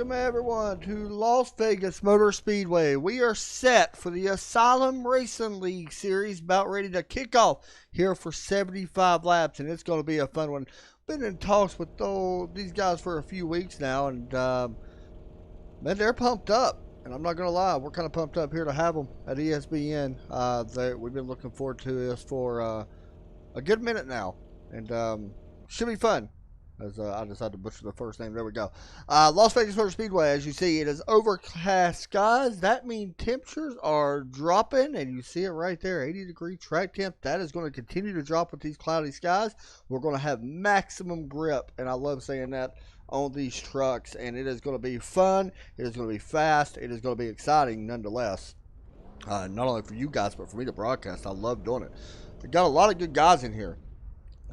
Welcome everyone to Las Vegas Motor Speedway. We are set for the Asylum Racing League series, about ready to kick off here for 75 laps, and it's going to be a fun one. Been in talks with these guys for a few weeks now, and man, they're pumped up. And I'm not going to lie, we're kind of pumped up here to have them at ESPN. We've been looking forward to this for a good minute now, and should be fun. As I decided to butcher the first name. There we go. Las Vegas Motor Speedway, as you see, it is overcast skies. That means temperatures are dropping, and you see it right there, 80-degree track temp. That is going to continue to drop with these cloudy skies. We're going to have maximum grip, and I love saying that, on these trucks, and it is going to be fun. It is going to be fast. It is going to be exciting nonetheless. Not only for you guys, but for me to broadcast. I love doing it. We've got a lot of good guys in here.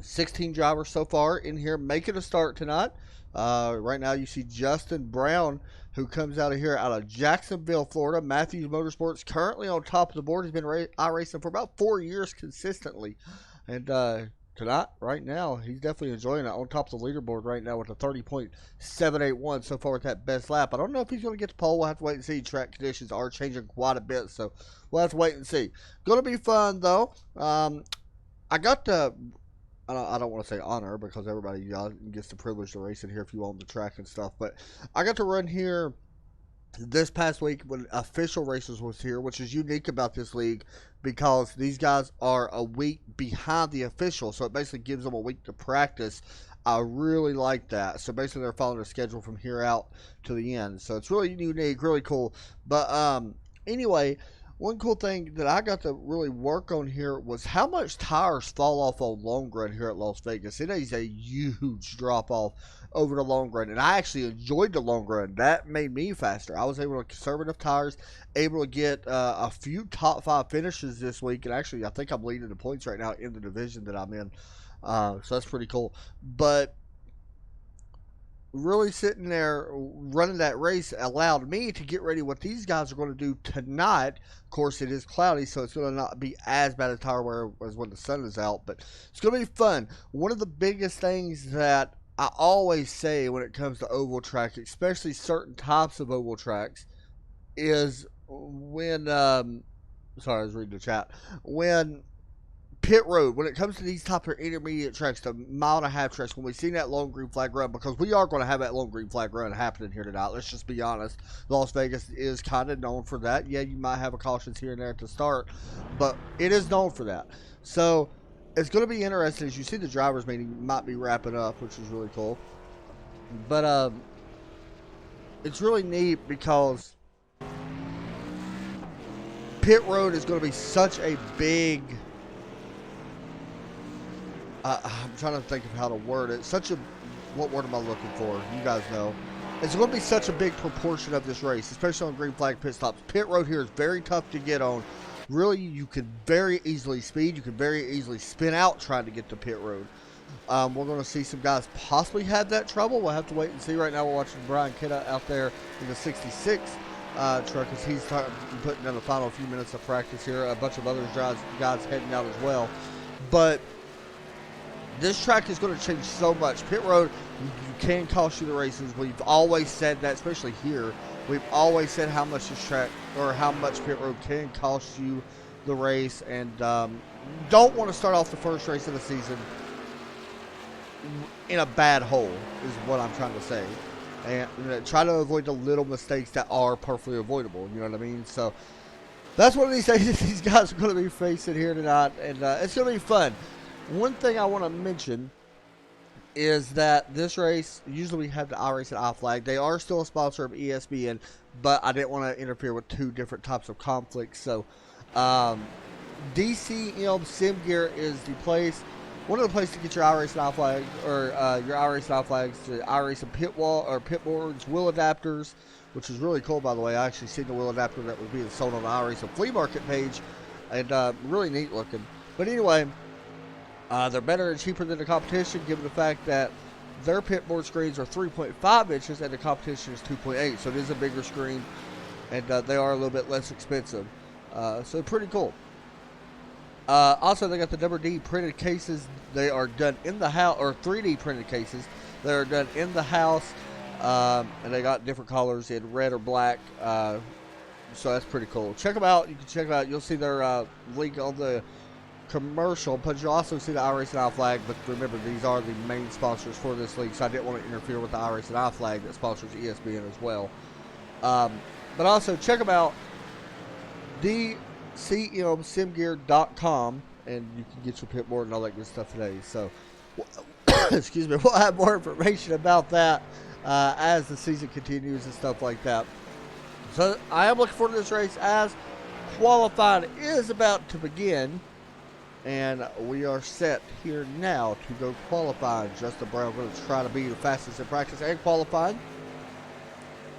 16 drivers so far in here making a start tonight. Right now you see Justin Brown, who comes out of Jacksonville, Florida. Matthews Motorsports currently on top of the board. He's been iRacing for about 4 years consistently. And tonight, right now, he's definitely enjoying it on top of the leaderboard right now with a 30.781 so far with that best lap. I don't know if he's going to get the pole. We'll have to wait and see. Track conditions are changing quite a bit, so we'll have to wait and see. Going to be fun, though. I got the... I don't want to say honor, because everybody gets the privilege to race in here if you own the track and stuff. But I got to run here this past week when official races was here, which is unique about this league because these guys are a week behind the official. So it basically gives them a week to practice. I really like that. So basically they're following a schedule from here out to the end. So it's really unique, really cool. But anyway... One cool thing that I got to really work on here was how much tires fall off on long run here at Las Vegas. It is a huge drop off over the long run, and I actually enjoyed the long run. That made me faster. I was able to conserve enough tires, able to get a few top 5 finishes this week, and actually I think I'm leading the points right now in the division that I'm in. So that's pretty cool. But really sitting there running that race allowed me to get ready what these guys are going to do tonight. Of course, it is cloudy, so it's going to not be as bad a tire wear as when the sun is out, but it's going to be fun. One of the biggest things that I always say when it comes to oval track, especially certain types of oval tracks, is when sorry, I was reading the chat. When pit road, when it comes to these type of intermediate tracks, the 1.5 mile tracks, when we see that long green flag run, because we are going to have that long green flag run happening here tonight, let's just be honest. Las Vegas is kind of known for that. Yeah, you might have a cautions here and there at the start, but it is known for that. So it's going to be interesting as you see the drivers meeting might be wrapping up, which is really cool. But it's really neat because pit road is going to be such a big... I'm trying to think of how to word it. What word am I looking for? You guys know. It's going to be such a big proportion of this race, especially on green flag pit stops. Pit road here is very tough to get on. Really, you can very easily speed. You can very easily spin out trying to get to pit road. We're going to see some guys possibly have that trouble. We'll have to wait and see. Right now, we're watching Brian Kidda out there in the 66 truck as he's putting in the final few minutes of practice here. A bunch of other guys heading out as well. But this track is going to change so much. Pit road can cost you the races. We've always said that, especially here. We've always said how much this track or how much pit road can cost you the race. And don't want to start off the first race of the season in a bad hole is what I'm trying to say. And try to avoid the little mistakes that are perfectly avoidable. You know what I mean? So that's one of these things that these guys are going to be facing here tonight. And it's going to be fun. One thing I want to mention is that this race, usually we have the iRace and iFlag. They are still a sponsor of ESPN, but I didn't want to interfere with 2 different types of conflicts. So, DCM Sim Gear is the place, one of the places to get your iRace and iFlag, or your iRace and iFlags, the iRace and pit wall or pit boards, wheel adapters, which is really cool, by the way. I actually seen the wheel adapter that was being sold on the iRace and flea market page, and really neat looking. But anyway. They're better and cheaper than the competition, given the fact that their pit board screens are 3.5 inches and the competition is 2.8. So it is a bigger screen, and they are a little bit less expensive. So pretty cool. Also, they got the number D printed cases. They are done in the house, or 3D printed cases. They are done in the house. And they got different colors in red or black. So that's pretty cool. Check them out. You can check them out. You'll see their link on the commercial, but you'll also see the iRacing flag. But remember, these are the main sponsors for this league, so I didn't want to interfere with the iRacing flag that sponsors ESPN as well. But also check them out, dcmsimgear.com, and you can get your pit board and all that good stuff today. So, excuse me, we'll have more information about that as the season continues and stuff like that. So I am looking forward to this race as qualifying is about to begin. And we are set here now to go qualifying. Justin Brown going to try to be the fastest in practice and qualifying.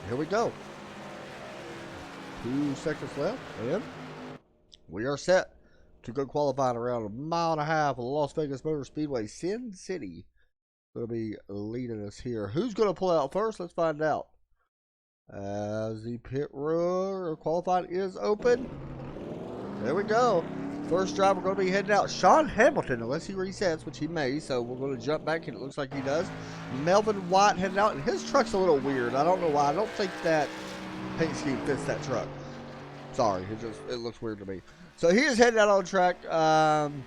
Here we go. 2 seconds left, and we are set to go qualifying around 1.5 miles of the Las Vegas Motor Speedway. Sin City will be leading us here. Who's going to pull out first? Let's find out. As the pit road qualifying is open. There we go. First driver going to be heading out. Sean Hamilton, unless he resets, which he may, so we're going to jump back, and it looks like he does. Melvin White heading out, and his truck's a little weird. I don't know why. I don't think that paint scheme fits that truck. Sorry, it looks weird to me. So he is heading out on track. And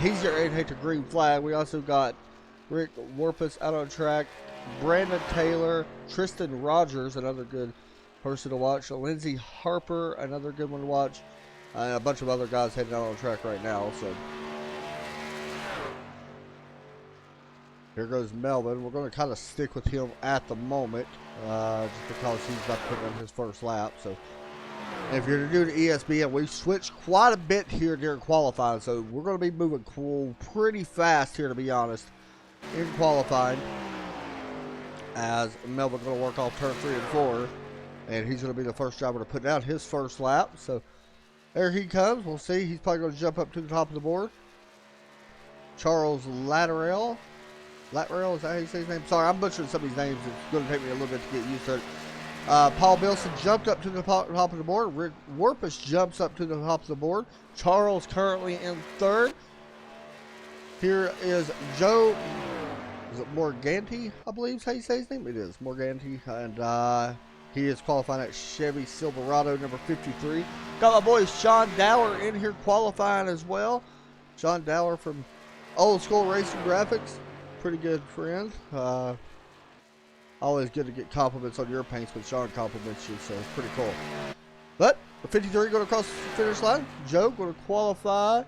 he's your 8-hectare green flag. We also got Rick Warpus out on track. Brandon Taylor, Tristan Rogers, another good person to watch. Lindsey Harper, another good one to watch. And a bunch of other guys heading out on track right now. So here goes Melvin. We're going to kind of stick with him at the moment, just because he's about to put on his first lap. So if you're new to ESPN, we've switched quite a bit here during qualifying. So we're going to be moving pretty fast here, to be honest, in qualifying. As Melvin's going to work off turn 3 and 4. And he's going to be the first driver to put out his first lap. So there he comes. We'll see. He's probably going to jump up to the top of the board. Charles Latterell. Latterell, is that how you say his name? Sorry, I'm butchering some of these names. It's going to take me a little bit to get used to it. Paul Bilson jumped up to the top of the board. Rick Warpus jumps up to the top of the board. Charles currently in third. Here is Joe. Is it Morganti, I believe is how you say his name? It is Morganti, and he is qualifying at Chevy Silverado number 53. Got my boy Sean Dower in here qualifying as well. Sean Dower from Old School Racing Graphics, pretty good friend. Always good to get compliments on your paints, but Sean compliments you, so it's pretty cool. But the 53 going to cross the finish line. Joe going to qualify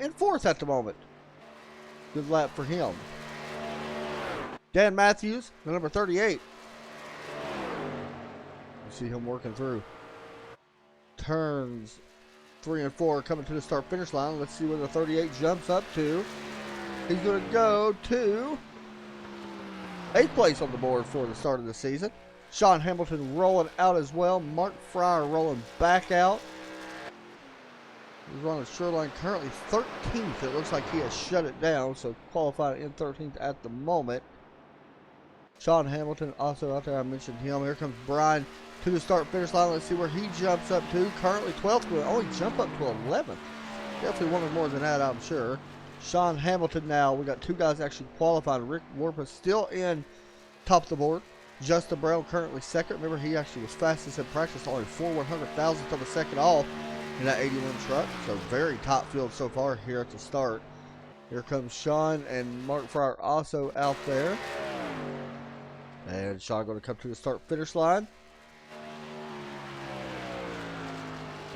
in 4th at the moment. Good lap for him. Dan Matthews, the number 38. You see him working through turns 3 and 4 coming to the start finish line. Let's see where the 38 jumps up to. He's going to go to 8th place on the board for the start of the season. Sean Hamilton rolling out as well. Mark Fryer rolling back out. He's running Shoreline currently 13th. It looks like he has shut it down, so qualified in 13th at the moment. Sean Hamilton also out there. I mentioned him. Here comes Brian to the start finish line. Let's see where he jumps up to. Currently 12th, will only jump up to 11th. Definitely wanted more than that, I'm sure. Sean Hamilton now. We got 2 guys actually qualified. Rick Warpus still in top of the board. Justin Brown currently 2nd. Remember, he actually was fastest in practice, only 4/100,000th of a second off in that 81 truck. So very top field so far here at the start. Here comes Sean and Mark Fryer also out there. And Sean going to come to the start finish line.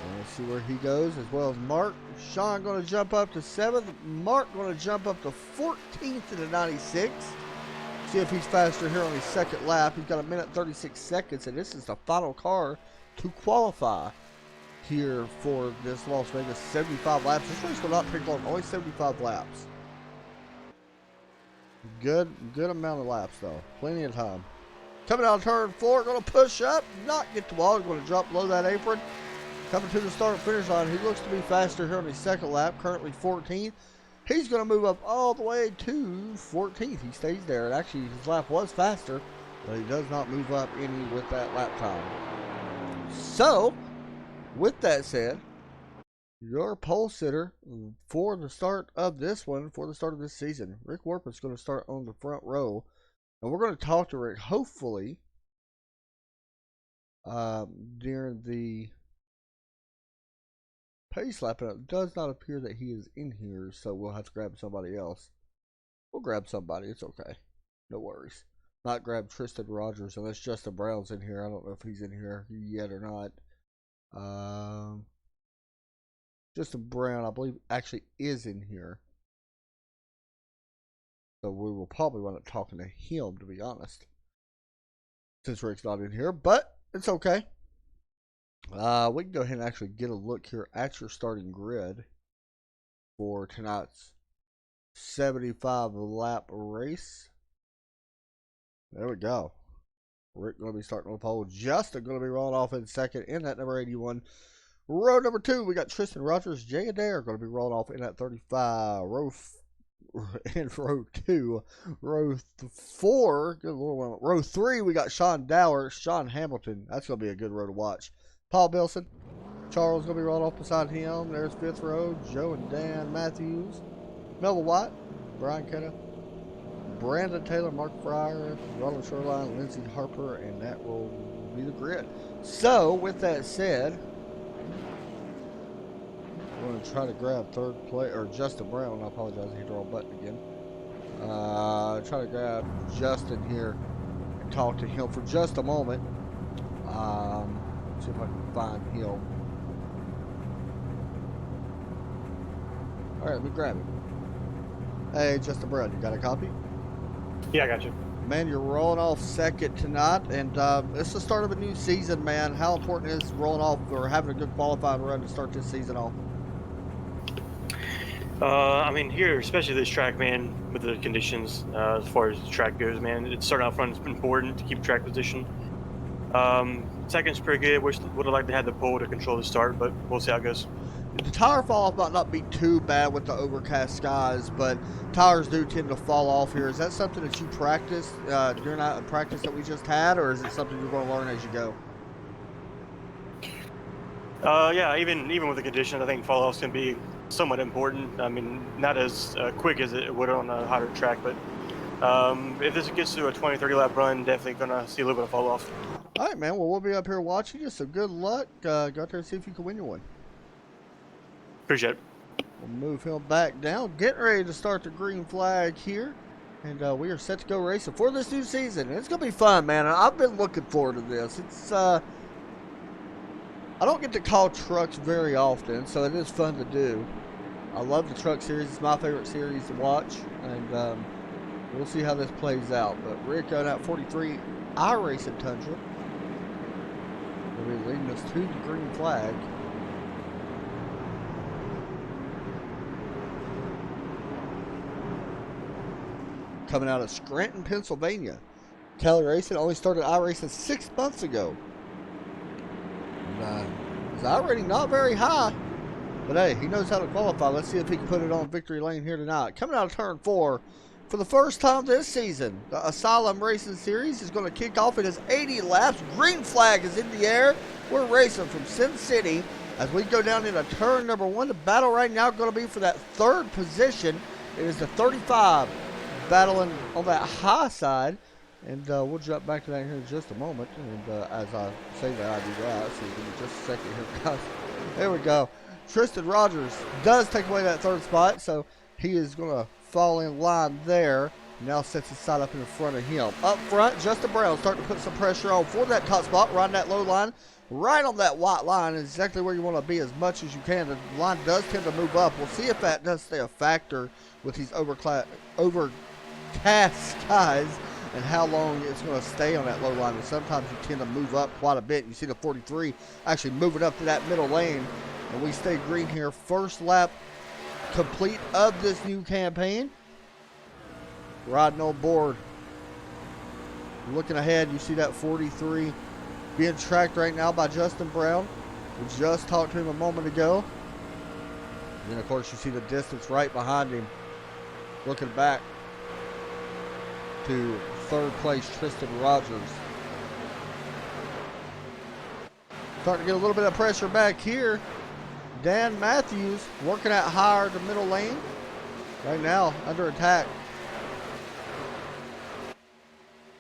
And let's see where he goes, as well as Mark. Sean going to jump up to 7th. Mark going to jump up to 14th in the 96. See if he's faster here on his 2nd lap. He's got 1 minute 36 seconds, and this is the final car to qualify here for this Las Vegas 75 laps. This race will not take long, only 75 laps. Good amount of laps though. Plenty of time. Coming out of turn 4, going to push up, not get the ball, going to drop below that apron. Coming to the start and finish line. He looks to be faster here on his 2nd lap, currently 14th. He's going to move up all the way to 14th. He stays there. And actually, his lap was faster, but he does not move up any with that lap time. So, with that said, your pole sitter for the start of this one, for the start of this season. Rick Warpin's going to start on the front row. And we're going to talk to Rick, hopefully, during the pace lap. And it does not appear that he is in here, so we'll have to grab somebody else. We'll grab somebody. It's okay. No worries. Not grab Tristan Rogers unless Justin Brown's in here. I don't know if he's in here yet or not. Justin Brown, I believe, actually is in here. So we will probably wind up talking to him, to be honest. Since Rick's not in here, but it's okay. We can go ahead and actually get a look here at your starting grid for tonight's 75 lap race. There we go. Rick going to be starting on the pole. Justin going to be rolling off in second in that number 81. Row number 2, we got Tristan Rogers, Jay Adair going to be rolling off in that 35. Row 2. Row 4, good Lord. Row 3, we got Sean Dower, Sean Hamilton. That's going to be a good row to watch. Paul Bilson, Charles going to be rolling off beside him. There's 5th row, Joe and Dan Matthews, Melville White, Brian Ketta, Brandon Taylor, Mark Fryer, Ronald Shoreline, Lindsey Harper, and that will be the grid. So, with that said, we're going to try to grab third place, or Justin Brown. I apologize, I hit the wrong button again. Try to grab Justin here and talk to him for just a moment. See if I can find him. Alright, let me grab him. Hey, Justin Brown, you got a copy? Yeah, I got you. Man, you're rolling off second tonight, and it's the start of a new season, man. How important is rolling off or having a good qualifying run to start this season off? I mean, here, especially this track, man, with the conditions, as far as the track goes, man, it's starting out front is important to keep track position. Second's pretty good. Would have liked to have the pole to control the start, but we'll see how it goes. The tire fall off might not be too bad with the overcast skies, but tires do tend to fall off here. Is that something that you practice during that practice that we just had, or is it something you're going to learn as you go? Yeah, even with the conditions, I think fall offs can be somewhat important. I mean, not as quick as it would on a hotter track, but if this gets to a 20-30 lap run, definitely going to see a little bit of fall off. All right, man. Well, we'll be up here watching you, so good luck. Go out there and see if you can win your one. Appreciate it. We'll move him back down. Getting ready to start the green flag here. And we are set to go racing for this new season. It's going to be fun, man. I've been looking forward to this. It's I don't get to call trucks very often, so it is fun to do. I love the truck series. It's my favorite series to watch. And we'll see how this plays out. But Rick on out 43, iRacing Tundra will be leading us to the green flag. Coming out of Scranton, Pennsylvania. Kelly Racing only started iRacing 6 months ago. And his iRating not very high, but hey, he knows how to qualify. Let's see if he can put it on victory lane here tonight. Coming out of turn 4, for the first time this season, the Asylum Racing Series is going to kick off. It is 80 laps. Green flag is in the air. We're racing from Sin City as we go down into turn number 1. The battle right now is going to be for that third position. It is the 35 battling on that high side, and we'll jump back to that here in just a moment. And as I say that, I do that. So give me just a second here, guys. There we go. Tristan Rogers does take away that third spot, so he is going to fall in line there. Now sets his side up in front of him. Up front, Justin Brown starting to put some pressure on for that top spot, riding that low line. Right on that white line is exactly where you want to be as much as you can. The line does tend to move up. We'll see if that does stay a factor with these overcast skies and how long it's going to stay on that low line. And sometimes you tend to move up quite a bit. You see the 43 actually moving up to that middle lane, and we stay green here. First lap complete of this new campaign. Riding on board. Looking ahead, you see that 43 being tracked right now by Justin Brown. We just talked to him a moment ago. And then, of course, you see the distance right behind him. Looking back to third place, Tristan Rogers. Starting to get a little bit of pressure back here. Dan Matthews working out higher the middle lane. Right now, under attack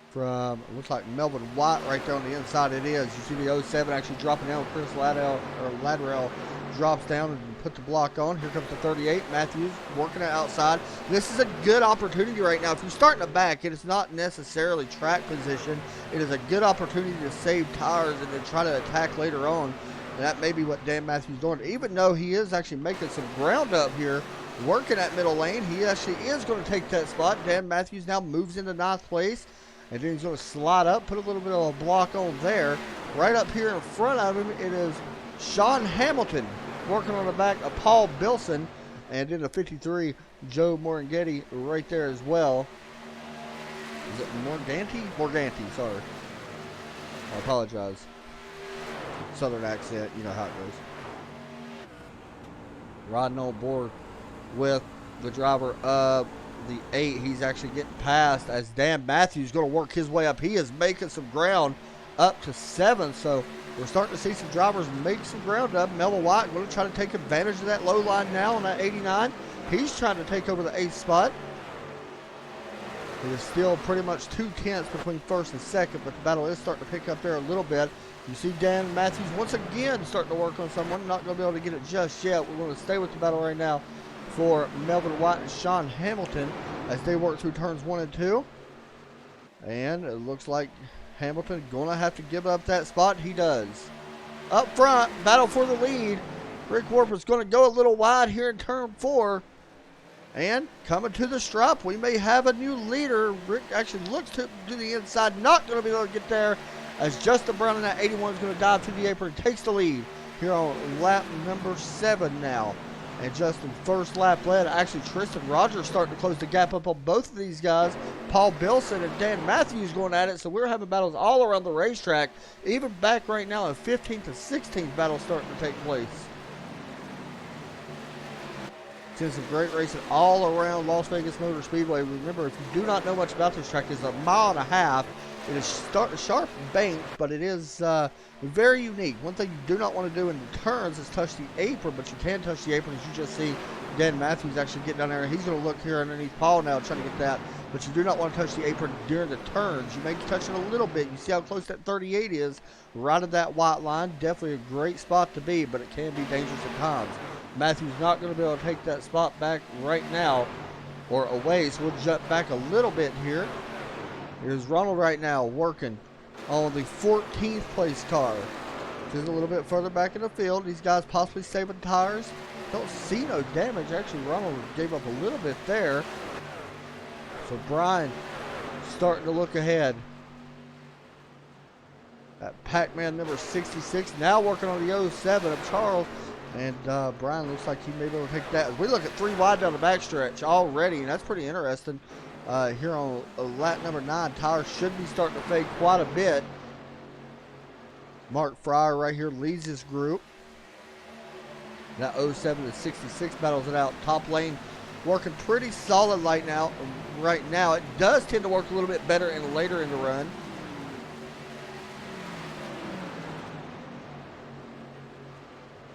from, looks like Melvin White right there on the inside. It is. You see the 07 actually dropping down. Chris Ladrell drops down and put the block on. Here comes the 38. Matthews working it outside. This is a good opportunity right now. If you're starting to back, it is not necessarily track position. It is a good opportunity to save tires and then try to attack later on. And that may be what Dan Matthews is doing. Even though he is actually making some ground up here, working that middle lane, he actually is going to take that spot. Dan Matthews now moves into 9th place. And then he's going to slide up, put a little bit of a block on there. Right up here in front of him, it is Sean Hamilton working on the back of Paul Bilson. And then the 53, Joe Morganti right there as well. Is it Morganti? Morganti, sorry. I apologize. Southern accent, you know how it goes. Riding on board with the driver of the 8. He's actually getting past as Dan Matthews is going to work his way up. He is making some ground up to 7. So we're starting to see some drivers make some ground up. Melvin White going to try to take advantage of that low line now on that 89. He's trying to take over the 8th spot. It is still pretty much 2 tenths between 1st and 2nd, but the battle is starting to pick up there a little bit. You see Dan Matthews once again starting to work on someone. Not going to be able to get it just yet. We're going to stay with the battle right now for Melvin White and Sean Hamilton as they work through turns 1 and 2. And it looks like Hamilton going to have to give up that spot. He does. Up front, battle for the lead. Rick Warper's going to go a little wide here in turn 4. And coming to the stripe, we may have a new leader. Rick actually looks to the inside, not going to be able to get there as Justin Brown in that 81 is going to dive to the apron, takes the lead here on lap number 7 now. And Justin first lap led. Actually, Tristan Rogers starting to close the gap up on both of these guys. Paul Bilson and Dan Matthews going at it. So we're having battles all around the racetrack. Even back right now in 15th and 16th battles starting to take place. Seeing some great racing all around Las Vegas Motor Speedway. Remember, if you do not know much about this track, it's a mile and a half. It is a sharp bank, but it is very unique. One thing you do not want to do in the turns is touch the apron, but you can touch the apron, as you just see Dan Matthews actually get down there. He's going to look here underneath Paul now trying to get that, but you do not want to touch the apron during the turns. You may touch it a little bit. You see how close that 38 is, right at that white line. Definitely a great spot to be, but it can be dangerous at times. Matthews not going to be able to take that spot back right now or away, so we'll jump back a little bit here. Here's Ronald right now working on the 14th place car. Just a little bit further back in the field. These guys possibly saving tires. Don't see no damage. Actually, Ronald gave up a little bit there. So Brian starting to look ahead. That Pac-Man number 66 now working on the 07 of Charles. And Brian looks like he may be able to take that. As we look at 3 wide down the backstretch already, and that's pretty interesting. Here on lap number 9, tires should be starting to fade quite a bit. Mark Fryer right here leads this group. That 07 to 66 battles it out. Top lane working pretty solid right now. It does tend to work a little bit better and later in the run.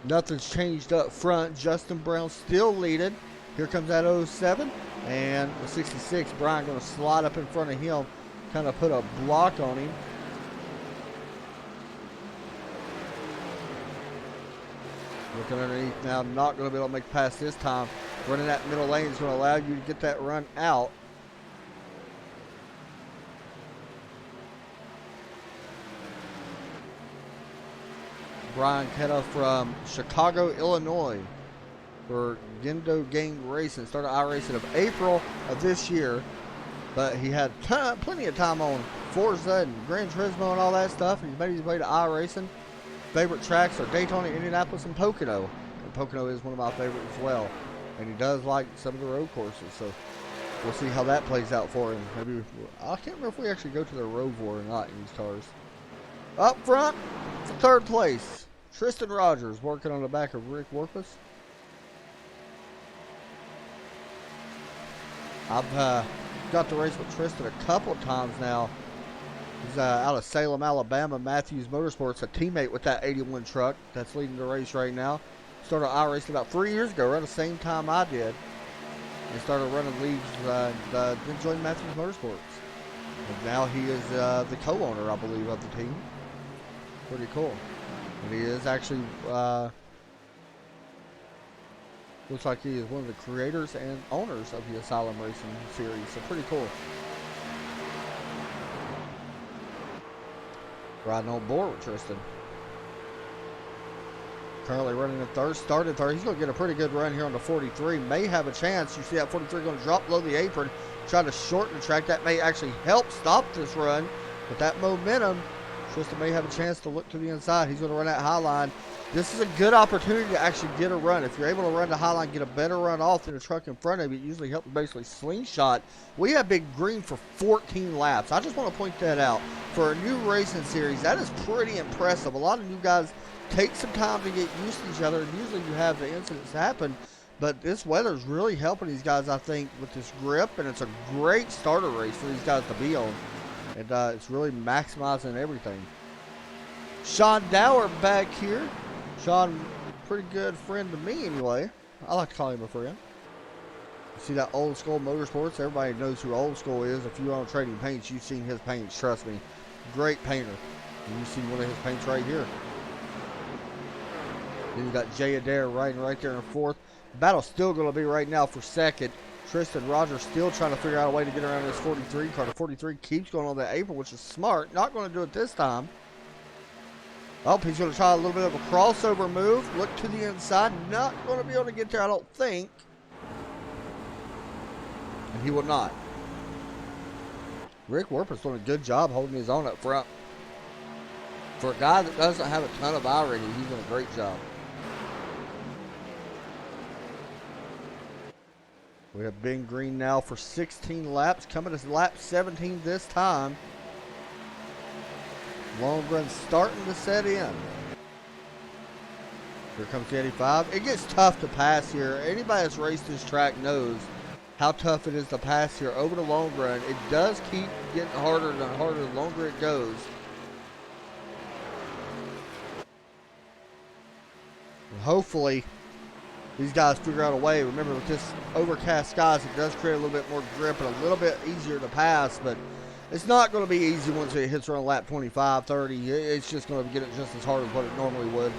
Nothing's changed up front. Justin Brown still leading. Here comes that 07 and the 66. Brian going to slide up in front of him, kind of put a block on him. Looking underneath now, not going to be able to make past this time. Running that middle lane is going to allow you to get that run out. Brian Ketta from Chicago, Illinois for Gendo Gang Racing. Started iRacing of April of this year, but he had plenty of time on Forza and Gran Turismo and all that stuff, and he's made his way to iRacing. Favorite tracks are Daytona, Indianapolis, and Pocono. And Pocono is one of my favorites as well. And he does like some of the road courses, so we'll see how that plays out for him. Maybe I can't remember if we actually go to the Rover or not in these cars. Up front for 3rd place, Tristan Rogers working on the back of Rick Warpus. I've got to race with Tristan a couple times now. He's out of Salem, Alabama. Matthews Motorsports, a teammate with that 81 truck that's leading the race right now. Started iRacing about 3 years ago, around the same time I did. And started running leagues, then joined Matthews Motorsports. And now he is the co-owner, I believe, of the team. Pretty cool. And he is actually, looks like he is one of the creators and owners of the Asylum Racing series. So pretty cool. Riding on board with Tristan. Currently running in third, started third. He's going to get a pretty good run here on the 43. May have a chance. You see that 43 going to drop below the apron, try to shorten the track. That may actually help stop this run. With that momentum, Tristan may have a chance to look to the inside. He's going to run that high line. This is a good opportunity to actually get a run. If you're able to run the high line, get a better run off than the truck in front of you, it usually helps basically slingshot. We have been green for 14 laps. I just want to point that out. For a new racing series, that is pretty impressive. A lot of new guys take some time to get used to each other, and usually you have the incidents happen, but this weather is really helping these guys, I think, with this grip, and it's a great starter race for these guys to be on, and it's really maximizing everything. Sean Dower back here. Sean, pretty good friend to me anyway. I like to call him a friend. You see that Old School Motorsports? Everybody knows who Old School is. If you own Trading Paints, you've seen his paints, trust me. Great painter. And you see one of his paints right here. Then you got Jay Adair riding right there in fourth. Battle's still going to be right now for second. Tristan Rogers still trying to figure out a way to get around this 43 car. The 43 keeps going on that apron, which is smart. Not going to do it this time. Oh, he's going to try a little bit of a crossover move. Look to the inside. Not going to be able to get there, I don't think. And he will not. Rick Werper's doing a good job holding his own up front. For a guy that doesn't have a ton of irony, he's doing a great job. We have been green now for 16 laps. Coming to lap 17 this time. Long run starting to set in. Here comes the 85. It gets tough to pass here. Anybody that's raced this track knows how tough it is to pass here over the long run. It does keep getting harder and harder the longer it goes. And hopefully these guys figure out a way. Remember, with this overcast skies, it does create a little bit more grip and a little bit easier to pass, but it's not going to be easy once it hits around lap 25, 30. It's just going to get it just as hard as what it normally would.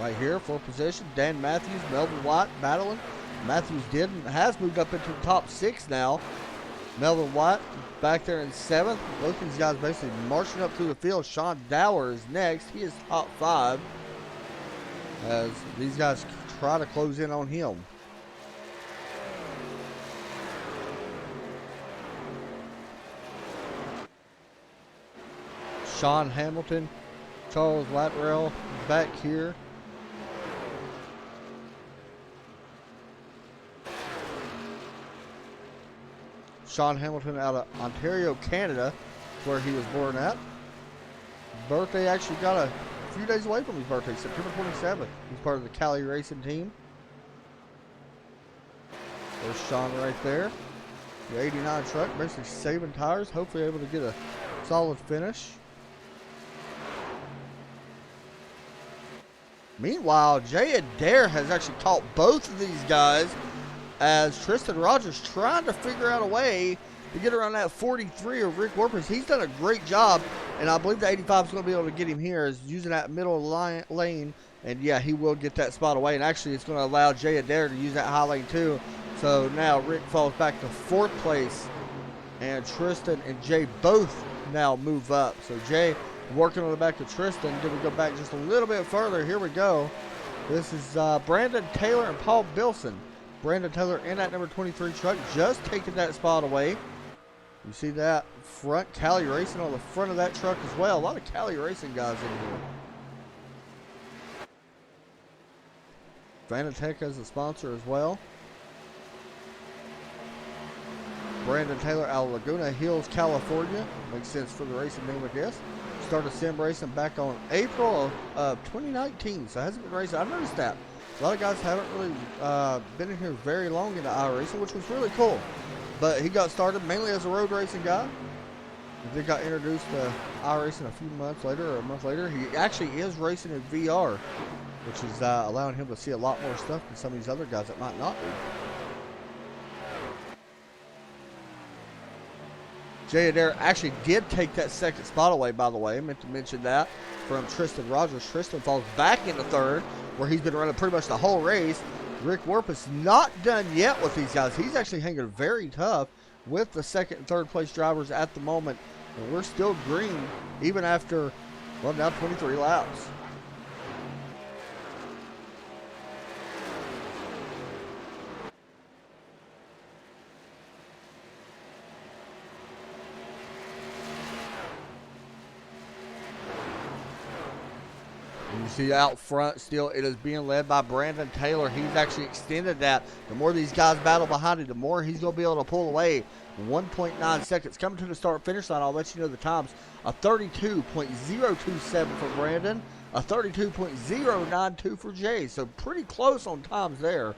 Right here, for position, Dan Matthews, Melvin White battling. Matthews has moved up into the top 6 now. Melvin White back there in 7th. Both these guys basically marching up through the field. Sean Dower is next. He is top 5 as these guys try to close in on him. Sean Hamilton, Charles Latrell back here. Sean Hamilton out of Ontario, Canada, where he was born at. Birthday actually got a few days away from his birthday, September 27th. He's part of the Cali Racing team. There's Sean right there. The 89 truck, basically saving tires, hopefully able to get a solid finish. Meanwhile, Jay Adair has actually caught both of these guys as Tristan Rogers trying to figure out a way to get around that 43 of Rick Werper's. He's done a great job, and I believe the 85 is going to be able to get him here, is using that middle lane, and yeah, he will get that spot away, and actually it's going to allow Jay Adair to use that high lane too. So now Rick falls back to 4th place, and Tristan and Jay both now move up. So Jay working on the back of Tristan. Then we go back just a little bit further. Here we go. This is Brandon Taylor and Paul Bilson. Brandon Taylor in that number 23 truck, just taking that spot away. You see that front Cali Racing on the front of that truck as well. A lot of Cali Racing guys in here. Vanatech as a sponsor as well. Brandon Taylor out of Laguna Hills, California. Makes sense for the racing name, I guess. Started sim racing back on April of 2019, so hasn't been racing. I've noticed that. A lot of guys haven't really been in here very long in the iRacing, which was really cool. But he got started mainly as a road racing guy. They got introduced to iRacing a few months later or a month later. He actually is racing in VR, which is allowing him to see a lot more stuff than some of these other guys that might not be. Jay Adair actually did take that second spot away, by the way. I meant to mention that from Tristan Rogers. Tristan falls back into third, where he's been running pretty much the whole race. Rick Warpus not done yet with these guys. He's actually hanging very tough with the second and third place drivers at the moment. And we're still green, even after, well, now 23 laps. You see out front still, it is being led by Brandon Taylor. He's actually extended that. The more these guys battle behind him, the more he's going to be able to pull away. 1.9 seconds. Coming to the start-finish line, I'll let you know the times. A 32.027 for Brandon. A 32.092 for Jay. So pretty close on times there.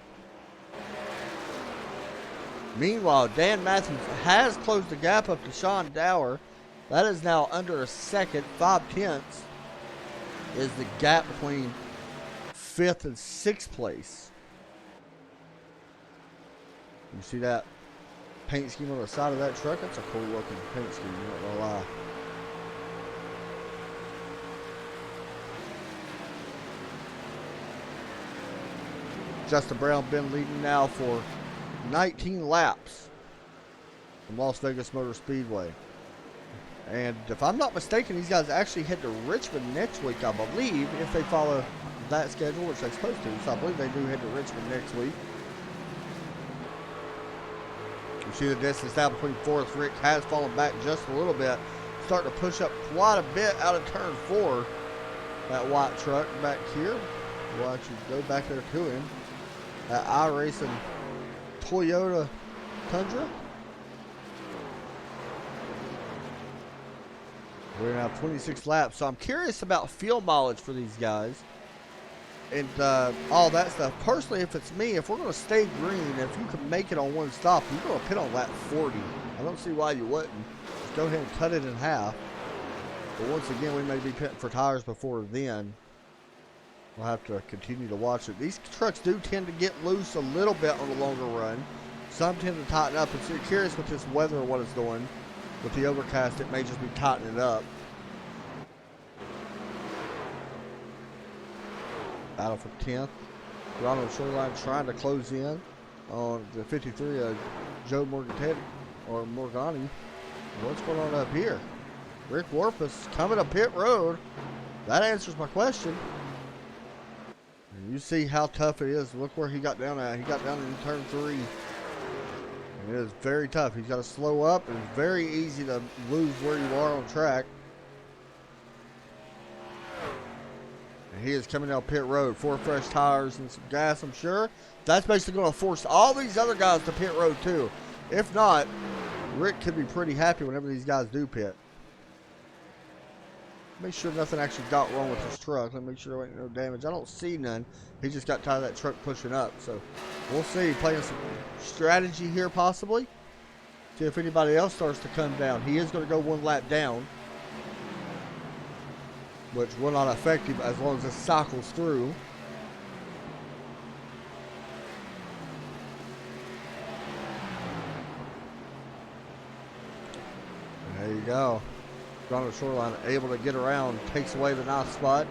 Meanwhile, Dan Matthews has closed the gap up to Sean Dower. That is now under a second, 5/10 is the gap between 5th and 6th place. You see that paint scheme on the side of that truck? That's a cool looking paint scheme, I'm not gonna lie. Justin Brown been leading now for 19 laps from Las Vegas Motor Speedway. And if I'm not mistaken, these guys actually head to Richmond next week, I believe, if they follow that schedule, which they're supposed to. So I believe they do head to Richmond next week. You see the distance now between fourth. Rick has fallen back just a little bit. Starting to push up quite a bit out of turn 4. That white truck back here. We'll actually go back there to him. That iRacing Toyota Tundra. We're now 26 laps, so I'm curious about fuel mileage for these guys and all that stuff. Personally, if it's me, if we're going to stay green, if you can make it on one stop, you're going to pit on lap 40. I don't see why you wouldn't. Just go ahead and cut it in half. But once again, we may be pitting for tires before then. We'll have to continue to watch it. These trucks do tend to get loose a little bit on the longer run. Some tend to tighten up. And so you're curious with this weather what it's doing. With the overcast, it may just be tightening up. Battle for 10th. Ronald Shoreline trying to close in on the 53 of Joe Morgantini, or Morgani. What's going on up here? Rick Warpus coming up pit road. That answers my question. And you see how tough it is. Look where he got down at. He got down in turn 3. It is very tough. He's got to slow up. It's very easy to lose where you are on track. And he is coming down pit road. 4 fresh tires and some gas, I'm sure. That's basically going to force all these other guys to pit road too. If not, Rick could be pretty happy whenever these guys do pit. Make sure nothing actually got wrong with his truck. Let me make sure there ain't no damage. I don't see none. He just got tired of that truck pushing up. So we'll see. Playing some strategy here possibly. See if anybody else starts to come down. He is going to go 1 lap down, which will not affect him as long as it cycles through. There you go. Ronald Shoreline able to get around, takes away the nice spot.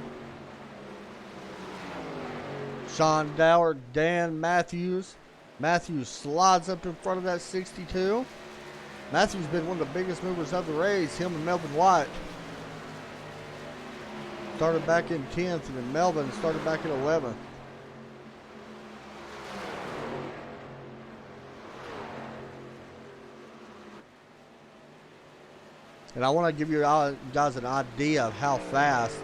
Sean Dower, Dan Matthews. Matthews slides up in front of that 62. Matthews been one of the biggest movers of the race, him and Melvin White. Started back in 10th, and then Melvin started back in 11th. And I want to give you guys an idea of how fast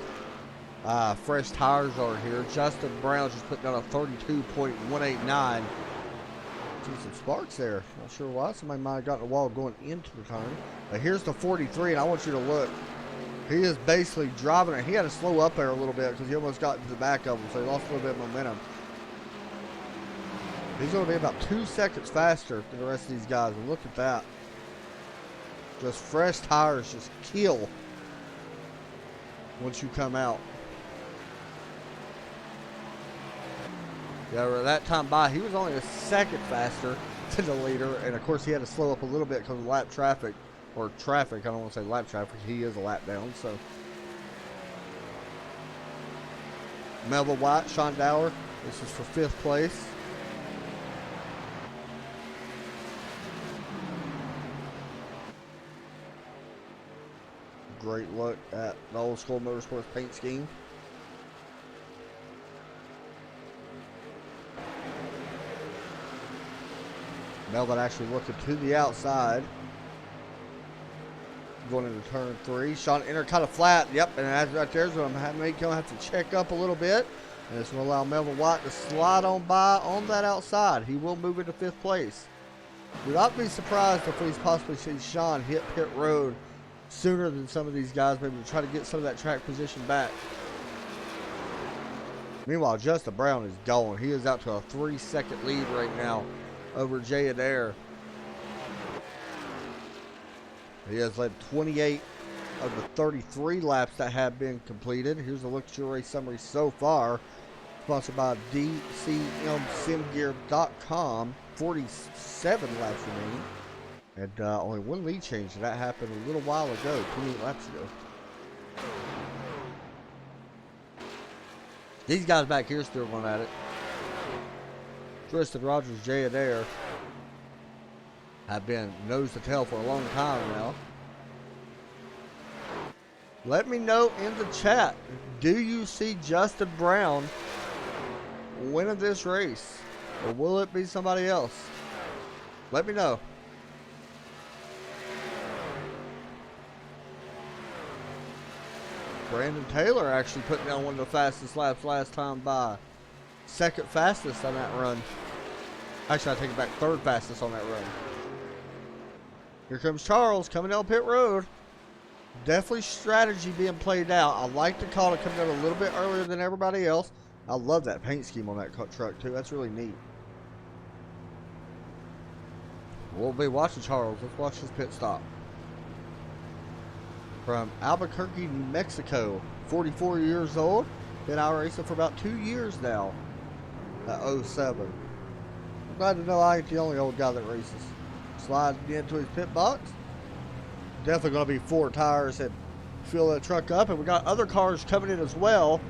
fresh tires are here. Justin Brown just put down a 32.189. See some sparks there. Not sure why. Somebody might have gotten a wall going into the turn. But here's the 43, and I want you to look. He is basically driving it. He had to slow up there a little bit because he almost got into the back of him, so he lost a little bit of momentum. He's going to be about 2 seconds faster than the rest of these guys, and look at that. Just fresh tires just kill once you come out. Yeah, that time by, he was only a second faster than the leader, and of course he had to slow up a little bit because of lap traffic, or traffic. I don't want to say lap traffic. He is a lap down, so. Melvin White, Sean Dower. This is for 5th place. Great look at the old school motorsports paint scheme. Melvin actually looking to the outside. Going into turn 3. Sean entered kind of flat. Yep, and that's right there's what I'm going to have to check up a little bit. And it's going to allow Melvin White to slide on by on that outside. He will move into 5th place. Would not be surprised if we possibly see Sean hit pit road sooner than some of these guys, maybe to try to get some of that track position back. Meanwhile, Justin Brown is going. He is out to a 3-second lead right now over Jay Adair. He has led 28 of the 33 laps that have been completed. Here's a look at your race summary so far. Sponsored by DCMSimGear.com. 47 laps remaining. And only one lead change. That happened a little while ago, 28 laps ago. These guys back here still going at it. Tristan Rogers, Jay Adair have been nose to tail for a long time now. Let me know in the chat, do you see Justin Brown winning this race? Or will it be somebody else? Let me know. Brandon Taylor actually put down one of the fastest laps last time by. 2nd fastest on that run. Actually, I take it back, 3rd fastest on that run. Here comes Charles coming down pit road. Definitely strategy being played out. I like the call to come down a little bit earlier than everybody else. I love that paint scheme on that truck too. That's really neat. We'll be watching Charles. Let's watch his pit stop. From Albuquerque, New Mexico. 44 years old. Been out racing for about 2 years now. At 07. I'm glad to know I ain't the only old guy that races. Sliding into his pit box. Definitely going to be 4 tires and fill that truck up. And we got other cars coming in as well.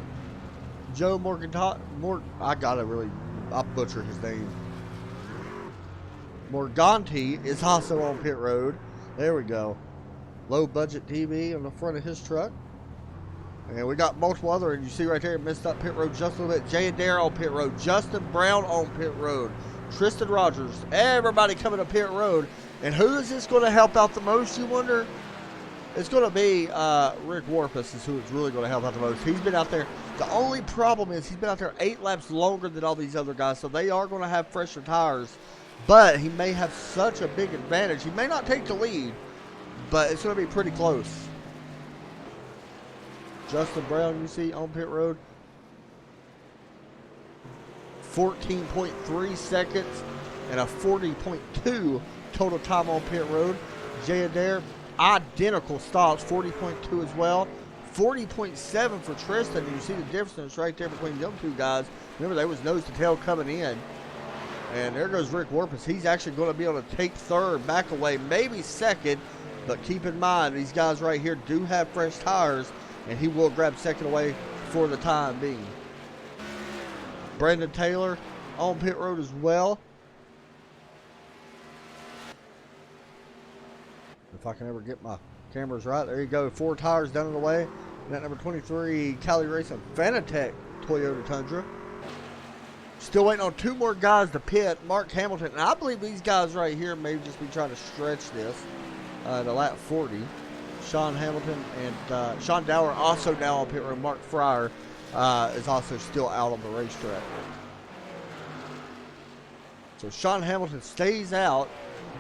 Joe I butcher his name. Morganti is also on pit road. There we go. Low budget TV on the front of his truck. And we got multiple other, and you see right there, missed up pit road just a little bit. Jay Adair on pit road. Justin Brown on pit road. Tristan Rogers. Everybody coming to pit road. And who is this going to help out the most, you wonder? It's going to be Rick Warpus is who it's really going to help out the most. He's been out there. The only problem is he's been out there 8 laps longer than all these other guys, so they are going to have fresher tires. But he may have such a big advantage. He may not take the lead, but it's going to be pretty close. Justin Brown, you see, on pit road. 14.3 seconds and a 40.2 total time on pit road. Jay Adair, identical stops, 40.2 as well. 40.7 for Tristan, and you see the difference right there between them two guys. Remember, they was nose to tail coming in. And there goes Rick Warpus. He's actually going to be able to take 3rd, back away, maybe 2nd. But keep in mind, these guys right here do have fresh tires, and he will grab 2nd away for the time being. Brandon Taylor on pit road as well. If I can ever get my cameras right. There you go. 4 tires down in the way. And that number 23 Cali Racing Fanatec Toyota Tundra. Still waiting on 2 more guys to pit. Mark Hamilton. And I believe these guys right here may just be trying to stretch this to lap 40. Sean Hamilton and Sean Dower also now on pit road. Mark Fryer is also still out on the racetrack. So Sean Hamilton stays out.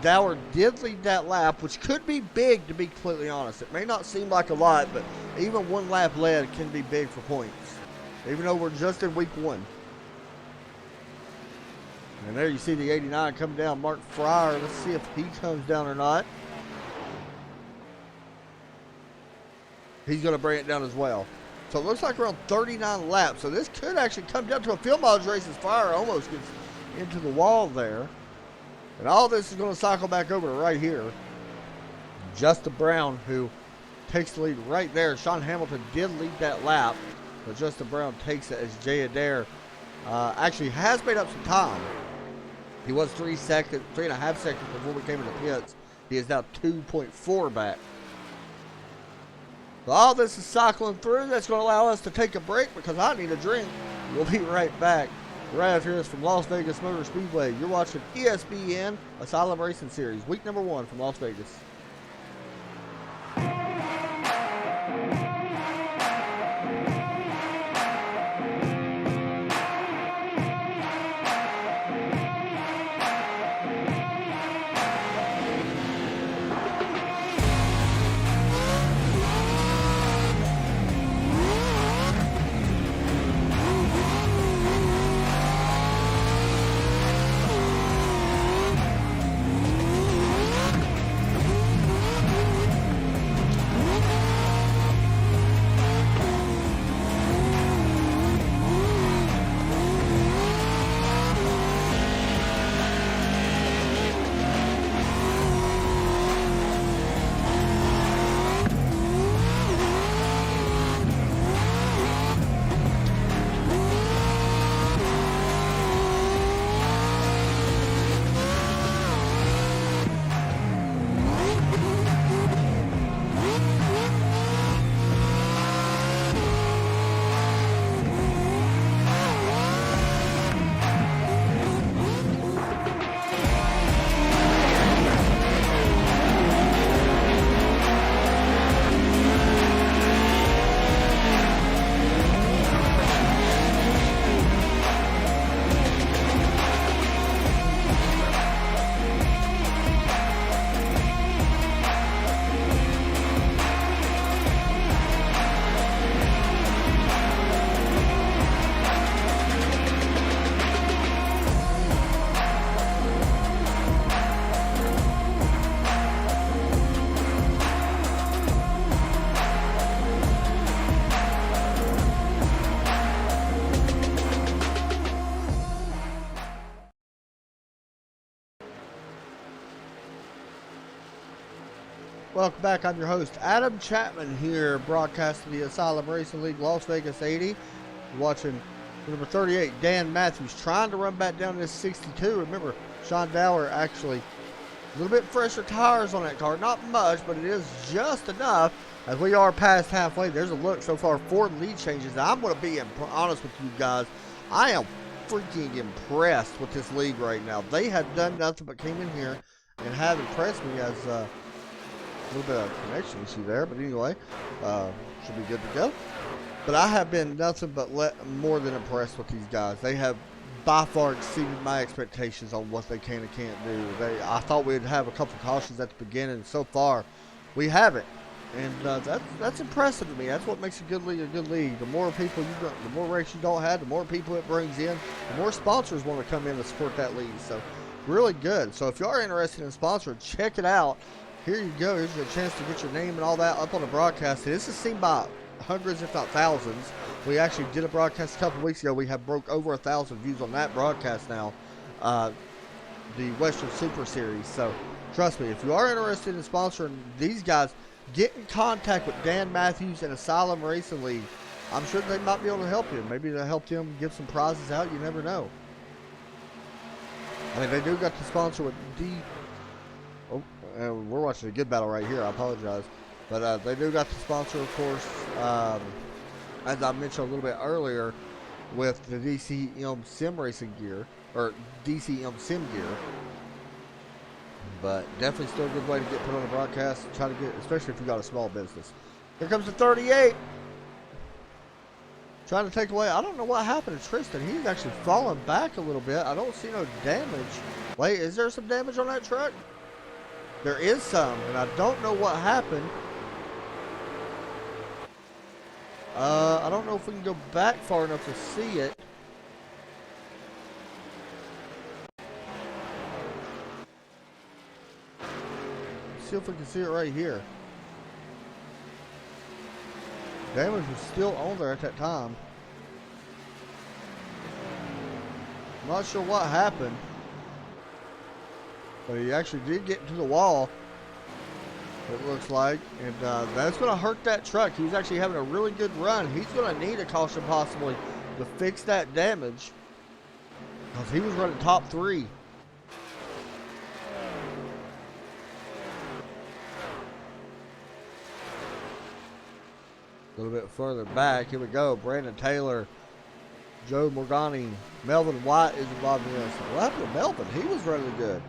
Dower did lead that lap, which could be big, to be completely honest. It may not seem like a lot, but even 1 lap led can be big for points, even though we're just in week 1. And there you see the 89 come down, Mark Fryer. Let's see if he comes down or not. he's going to bring it down as well. So it looks like around 39 laps. So this could actually come down to a field mileage race as Fire almost gets into the wall there. And all this is going to cycle back over to right here. Justin Brown, who takes the lead right there. Sean Hamilton did lead that lap, but Justin Brown takes it as Jay Adair actually has made up some time. He was 3.5 seconds before we came into pits. He is now 2.4 back. So all this is cycling through. That's going to allow us to take a break because I need a drink. We'll be right back. Right after this from Las Vegas Motor Speedway. You're watching ESPN Asylum Racing Series, week number 1 from Las Vegas. Welcome back. I'm your host, Adam Chapman, here broadcasting the Asylum Racing League Las Vegas 80. You're watching number 38, Dan Matthews, trying to run back down this 62. Remember, Sean Dowler actually a little bit fresher tires on that car. Not much, but it is just enough. As we are past halfway, there's a look so far, 4 lead changes. I'm going to be honest with you guys. I am freaking impressed with this league right now. They have done nothing but came in here and have impressed me as a little bit of connection issue there, but anyway, should be good to go. But I have been nothing but more than impressed with these guys. They have by far exceeded my expectations on what they can and can't do. I thought we'd have a couple cautions at the beginning, and so far we haven't. And that's impressive to me. That's what makes a good league a good league. The more people you got, the more race you don't have, the more people it brings in, the more sponsors want to come in and support that league. So really good. So if you are interested in sponsoring, check it out. Here you go. Here's your chance to get your name and all that up on the broadcast. This is seen by hundreds, if not thousands. We actually did a broadcast a couple weeks ago. We have broke over 1,000 views on that broadcast now, the Western Super Series. So trust me, if you are interested in sponsoring these guys, get in contact with Dan Matthews and Asylum Racing League. I'm sure they might be able to help you. Maybe they'll help them give some prizes out. You never know. I mean, they do got the sponsor with we're watching a good battle right here. I apologize. But they do got the sponsor, of course, as I mentioned a little bit earlier, with the DCM Sim Racing gear, or DCM Sim gear. But definitely still a good way to get put on the broadcast. Try to get, especially if you got a small business. Here comes the 38. Trying to take away. I don't know what happened to Tristan. He's actually fallen back a little bit. I don't see no damage. Wait, is there some damage on that truck? There is some, and I don't know what happened. I don't know if we can go back far enough to see it. See if we can see it right here. Damage was still on there at that time. Not sure what happened, but he actually did get into the wall, it looks like, and that's going to hurt that truck. He was actually having a really good run. He's going to need a caution possibly to fix that damage, because he was running top 3. A little bit further back, here we go. Brandon Taylor, Joe Morgani, Melvin White is involved in this. What happened to Melvin? He was running good.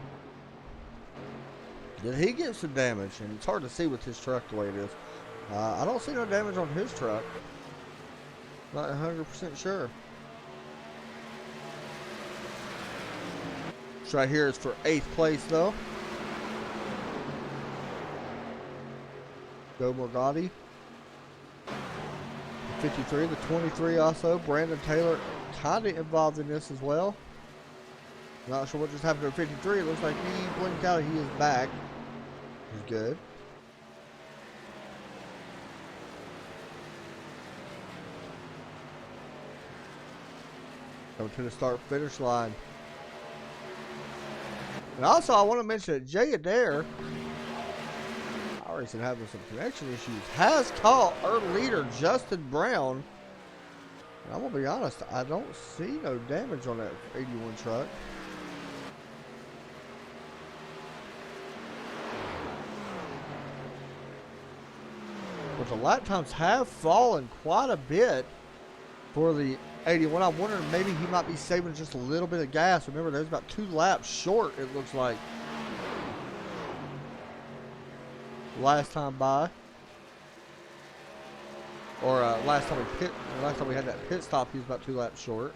Did he get some damage? And it's hard to see with his truck the way it is. I don't see no damage on his truck. Not 100% sure. This right here is for 8th place though. Joe Morgani. 53, the 23 also. Brandon Taylor kind of involved in this as well. Not sure what just happened to 53. It looks like he blinked out. He is back. He's good. Coming to the start-finish line. And also, I want to mention that Jay Adair, Racing having some connection issues, has caught our leader Justin Brown. And I'm gonna be honest, I don't see no damage on that 81 truck. But the lap times have fallen quite a bit for the 81. I'm wondering maybe he might be saving just a little bit of gas. Remember, there's about 2 laps short, it looks like. Last time by, or last time we had that pit stop, he was about 2 laps short.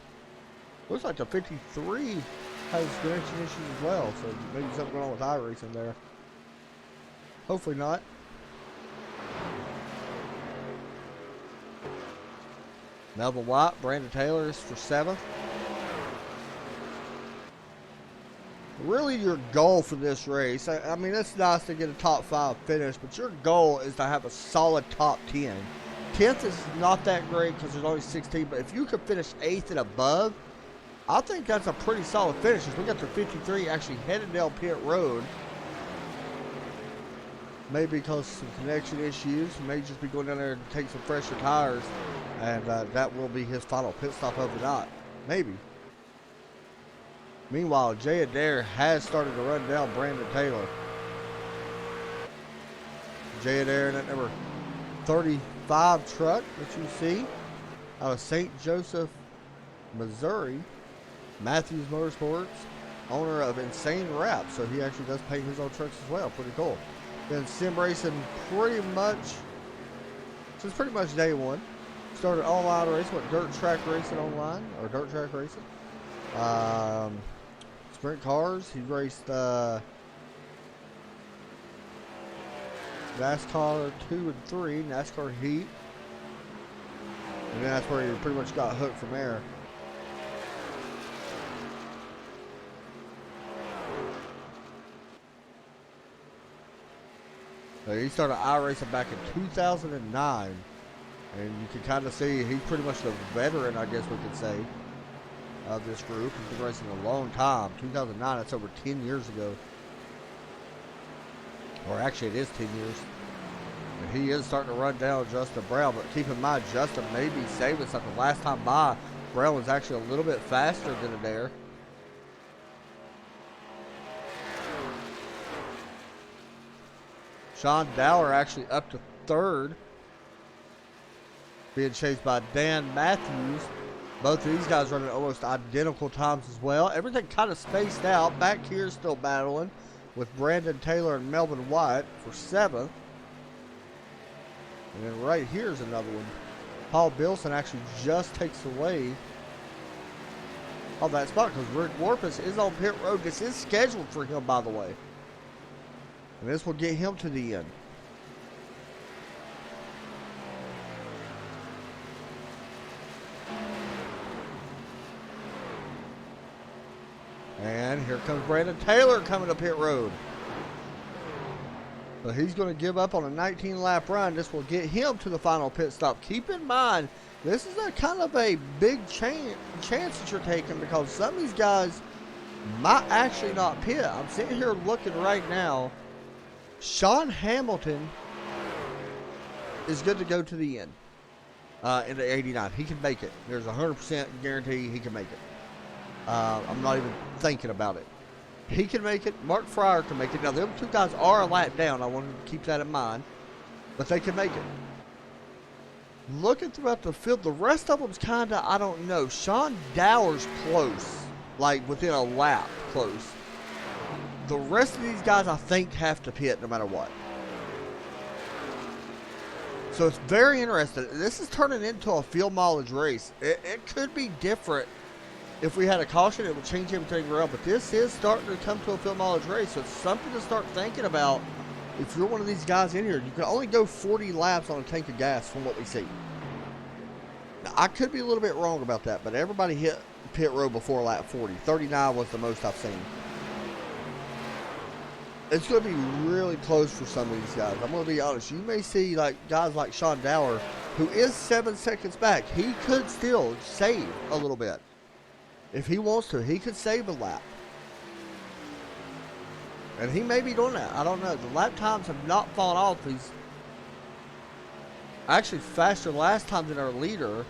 Looks like the 53 has connection issues as well, so maybe something going on with iRacing there. Hopefully not. Melvin White, Brandon Taylor is for 7th. Really, your goal for this race, I mean, it's nice to get a top 5 finish, but your goal is to have a solid top 10. 10th is not that great because there's only 16, but if you could finish 8th and above, I think that's a pretty solid finish. As we got to 53 actually headed down pit road. Maybe because of some connection issues, may just be going down there to take some fresher tires, and that will be his final pit stop of the night. Maybe. Meanwhile, Jay Adair has started to run down Brandon Taylor. Jay Adair in that number 35 truck that you see out of St. Joseph, Missouri. Matthews Motorsports, owner of Insane Rap, so he actually does paint his own trucks as well. Pretty cool. Then sim racing pretty much day one. Started online racing, went dirt track racing online, or dirt track racing. Sprint cars, he raced NASCAR 2 and 3, NASCAR Heat. And then that's where he pretty much got hooked from there. So he started iRacing back in 2009. And you can kind of see he's pretty much the veteran, I guess we could say, of this group. He's been racing a long time. 2009, that's over 10 years ago. Or actually, it is 10 years. And he is starting to run down Justin Brown. But keep in mind, Justin may be saving something. Last time by, Brown was actually a little bit faster than Adair. Sean Dowler actually up to 3rd. Being chased by Dan Matthews. Both of these guys running almost identical times as well. Everything kind of spaced out. Back here still battling with Brandon Taylor and Melvin White for 7th. And then right here's another one. Paul Bilson actually just takes away all that spot because Rick Warpus is on pit road. This is scheduled for him, by the way. And this will get him to the end. And here comes Brandon Taylor coming to pit road. So he's going to give up on a 19-lap run. This will get him to the final pit stop. Keep in mind, this is a kind of a big chance that you're taking because some of these guys might actually not pit. I'm sitting here looking right now. Sean Hamilton is good to go to the end in the 89. He can make it. There's a 100% guarantee he can make it. I'm not even thinking about it. He can make it. Mark Fryer can make it. Now, them two guys are a lap down. I want to keep that in mind. But they can make it. Looking throughout the field, the rest of them's kind of, I don't know. Sean Dower's close. Like, within a lap close. The rest of these guys, I think, have to pit no matter what. So, it's very interesting. This is turning into a field mileage race. It could be different. If we had a caution, it would change everything around. But this is starting to come to a field mileage race. So it's something to start thinking about. If you're one of these guys in here, you can only go 40 laps on a tank of gas from what we see. Now, I could be a little bit wrong about that, but everybody hit pit road before lap 40. 39 was the most I've seen. It's going to be really close for some of these guys. I'm going to be honest. You may see like guys like Sean Dower, who is 7 seconds back. He could still save a little bit. If he wants to, he could save a lap. And he may be doing that. I don't know. The lap times have not fallen off. He's actually faster last time than our leader.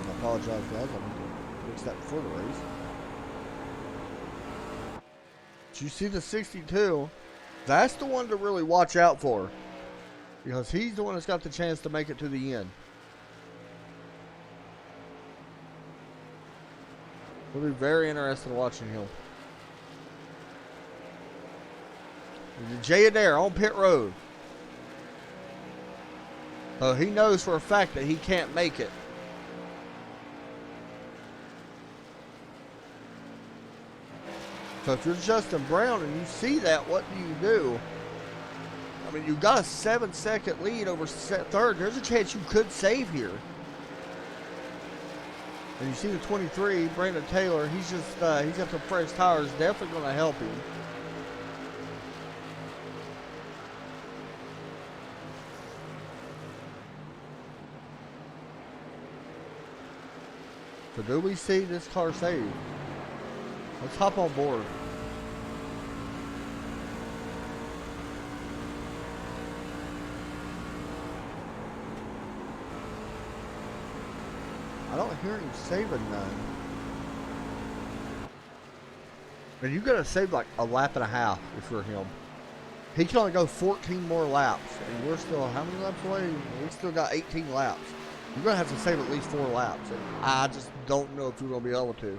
I apologize, guys. I'm going to fix that before the race. But you see the 62. That's the one to really watch out for. Because he's the one that's got the chance to make it to the end. We'll be very interested in watching him. Jay Adair on pit road. So he knows for a fact that he can't make it. So if you're Justin Brown and you see that, what do you do? I mean, you've got a 7-second lead over third. There's a chance you could save here. And you see the 23, Brandon Taylor, he's got some fresh tires, definitely going to help him. So do we see this car save? Let's hop on board. I don't hear him saving none. And you gotta save like a lap and a half if you're him. He can only go 14 more laps, and we're still how many laps away? We still got 18 laps. You're gonna have to save at least 4 laps. And I just don't know if you're gonna be able to.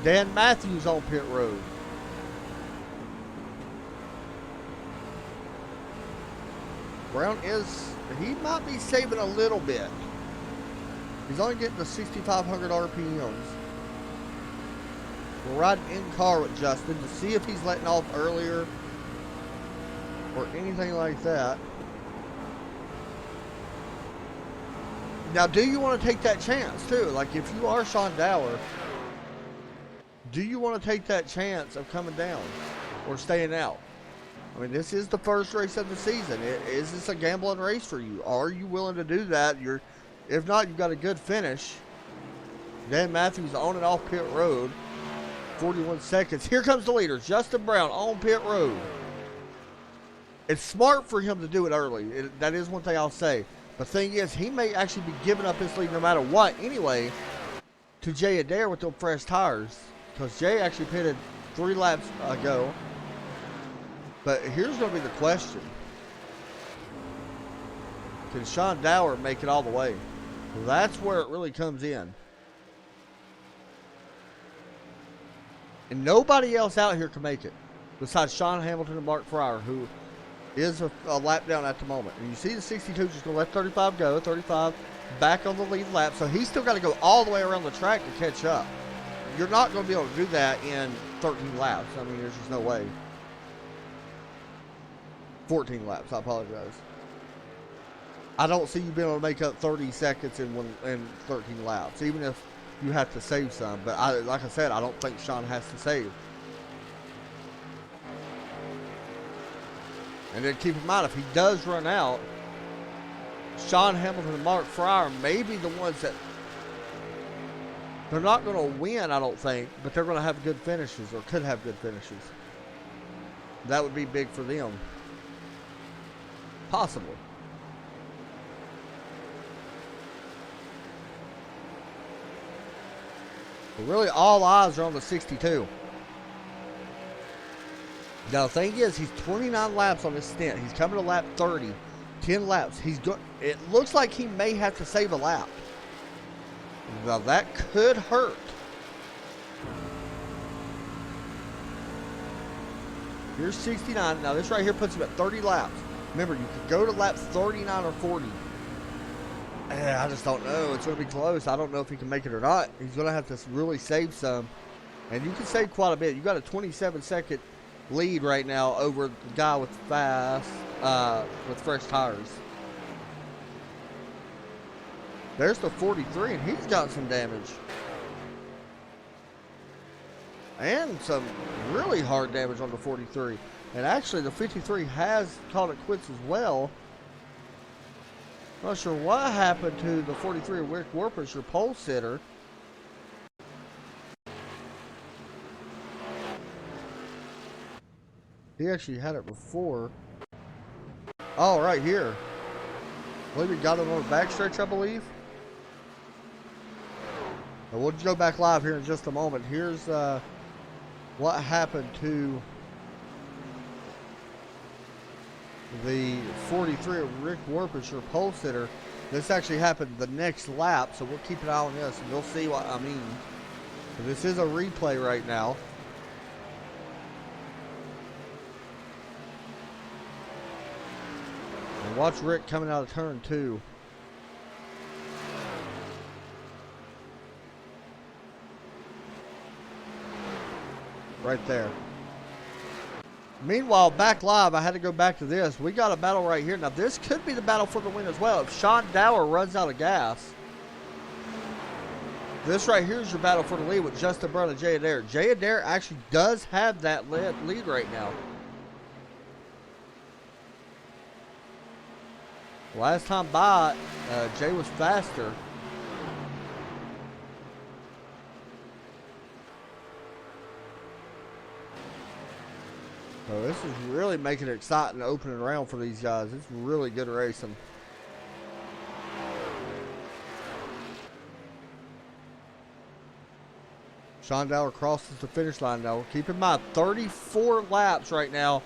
Dan Matthews on pit road. Brown he might be saving a little bit. He's only getting to 6,500 RPMs. We're riding in car with Justin to see if he's letting off earlier or anything like that. Now, do you want to take that chance too? Like if you are Sean Dower, do you want to take that chance of coming down or staying out? I mean, this is the first race of the season. Is this a gambling race for you? Are you willing to do that? If not, you've got a good finish. Dan Matthews on and off pit road. 41 seconds. Here comes the leader, Justin Brown on pit road. It's smart for him to do it early. That is one thing I'll say. The thing is, he may actually be giving up his lead no matter what anyway to Jay Adair with those fresh tires. Because Jay actually pitted 3 laps ago. But here's going to be the question. Can Sean Dower make it all the way? Well, that's where it really comes in. And nobody else out here can make it. Besides Sean Hamilton and Mark Fryer, who is a lap down at the moment. And you see the 62 just going to let 35 go. 35 back on the lead lap. So he's still got to go all the way around the track to catch up. You're not going to be able to do that in 13 laps. I mean, there's just no way. 14 laps, I apologize. I don't see you being able to make up 30 seconds in 13 laps, even if you have to save some. But like I said, I don't think Sean has to save. And then keep in mind, if he does run out, Sean Hamilton and Mark Fryer may be the ones that they're not going to win, I don't think, but they're going to have good finishes or could have good finishes. That would be big for them. Possibly. But really, all eyes are on the 62. Now, the thing is, he's 29 laps on this stint. He's coming to lap 30. 10 laps. It looks like he may have to save a lap. Now, that could hurt. Here's 69. Now, this right here puts him at 30 laps. Remember, you could go to lap 39 or 40. I just don't know. It's going to be close. I don't know if he can make it or not. He's going to have to really save some. And you can save quite a bit. You got a 27-second lead right now over the guy with with fresh tires. There's the 43, and he's got some damage. And some really hard damage on the 43. And actually, the 53 has called it quits as well. Not sure what happened to the 43 Rick Warpus, your pole sitter. He actually had it before. Oh, right here. I believe he got it on the backstretch, I believe. Now we'll go back live here in just a moment. Here's what happened to the 43 Rick Warpus, your pole sitter. This actually happened the next lap, so we'll keep an eye on this and you'll see what I mean. So this is a replay right now. And watch Rick coming out of turn 2. Right there. Meanwhile, back live, I had to go back to this. We got a battle right here. Now, this could be the battle for the win as well. If Sean Dower runs out of gas, this right here is your battle for the lead with Justin Brown and Jay Adair. Jay Adair actually does have that lead right now. Last time by, Jay was faster. So this is really making it exciting opening round for these guys. It's really good racing. Sean Dower crosses the finish line now. Keep in mind, 34 laps right now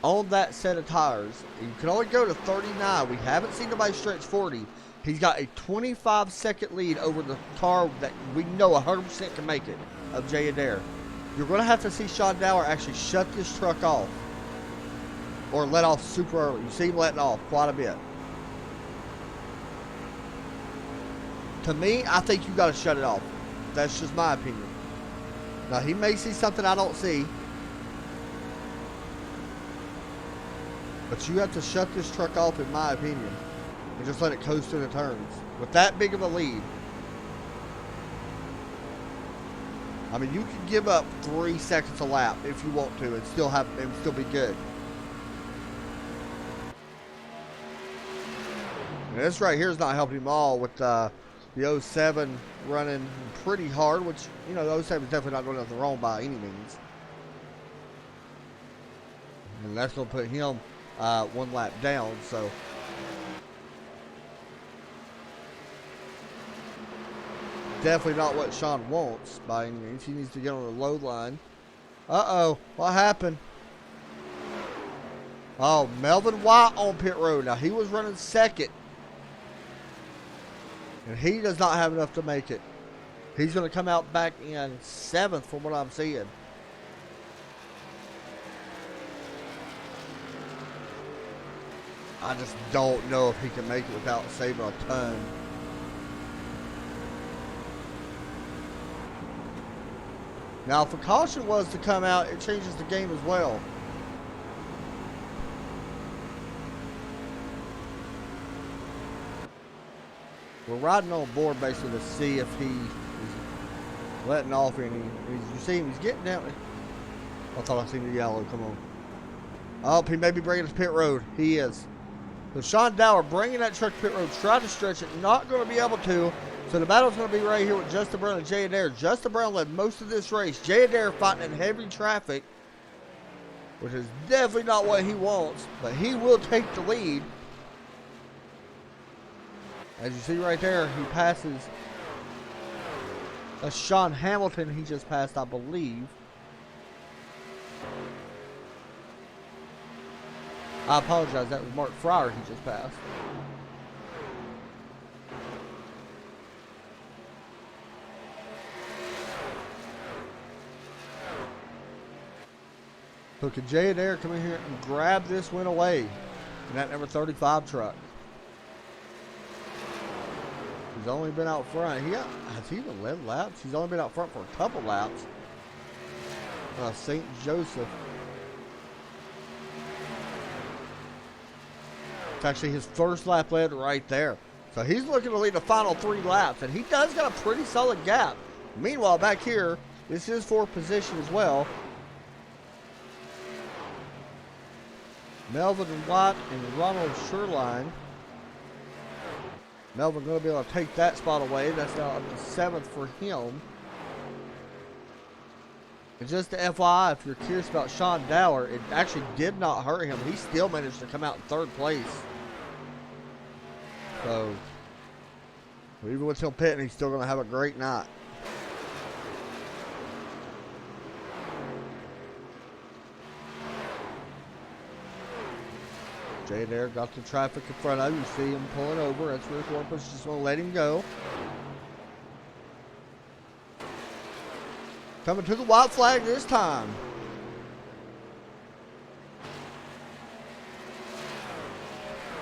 on that set of tires. You can only go to 39. We haven't seen nobody stretch 40. He's got a 25-second lead over the car that we know 100% can make it, of Jay Adair. You're going to have to see Sean Dower actually shut this truck off or let off super early. You see him letting off quite a bit. To me, I think you got to shut it off. That's just my opinion. Now, he may see something I don't see, but you have to shut this truck off, in my opinion, and just let it coast through the turns. With that big of a lead, I mean, you can give up 3 seconds a lap if you want to and still be good. And this right here is not helping him all with the 07 running pretty hard, which, you know, the 07 is definitely not doing nothing wrong by any means. And that's going to put him 1 lap down, so. Definitely not what Sean wants by any means. He needs to get on the low line. Uh-oh. What happened? Oh, Melvin White on pit road. Now, he was running second. And he does not have enough to make it. He's going to come out back in 7th from what I'm seeing. I just don't know if he can make it without saving a ton. Now, if a caution was to come out, it changes the game as well. We're riding on board basically to see if he is letting off any. You see him, he's getting down. I thought I seen the yellow. Come on. Oh, he may be bringing us pit road. He is. So Sean Dower bringing that truck to pit road. Try to stretch it. Not going to be able to. So the battle's going to be right here with Justin Brown and Jay Adair. Justin Brown led most of this race. Jay Adair fighting in heavy traffic, which is definitely not what he wants. But he will take the lead. As you see right there, he passes. That's Sean Hamilton he just passed, I believe. I apologize, that was Mark Fryer he just passed. So can Jay Adair come in here and grab this win away in that number 35 truck? He's only been out front. Has he even led laps? He's only been out front for a couple laps. St. Joseph. It's actually his first lap led right there. So he's looking to lead the final 3 laps, and he does got a pretty solid gap. Meanwhile, back here, this is for position as well. Melvin Watt and Ronald Sherline. Melvin going to be able to take that spot away. That's now up to 7th for him. And just to FYI, if you're curious about Sean Dower, it actually did not hurt him. He still managed to come out in 3rd place. So, even with him pitting, he's still going to have a great night. Jay there got the traffic in front of him. You see him pulling over. That's Rick Warpus just going to let him go. Coming to the white flag this time.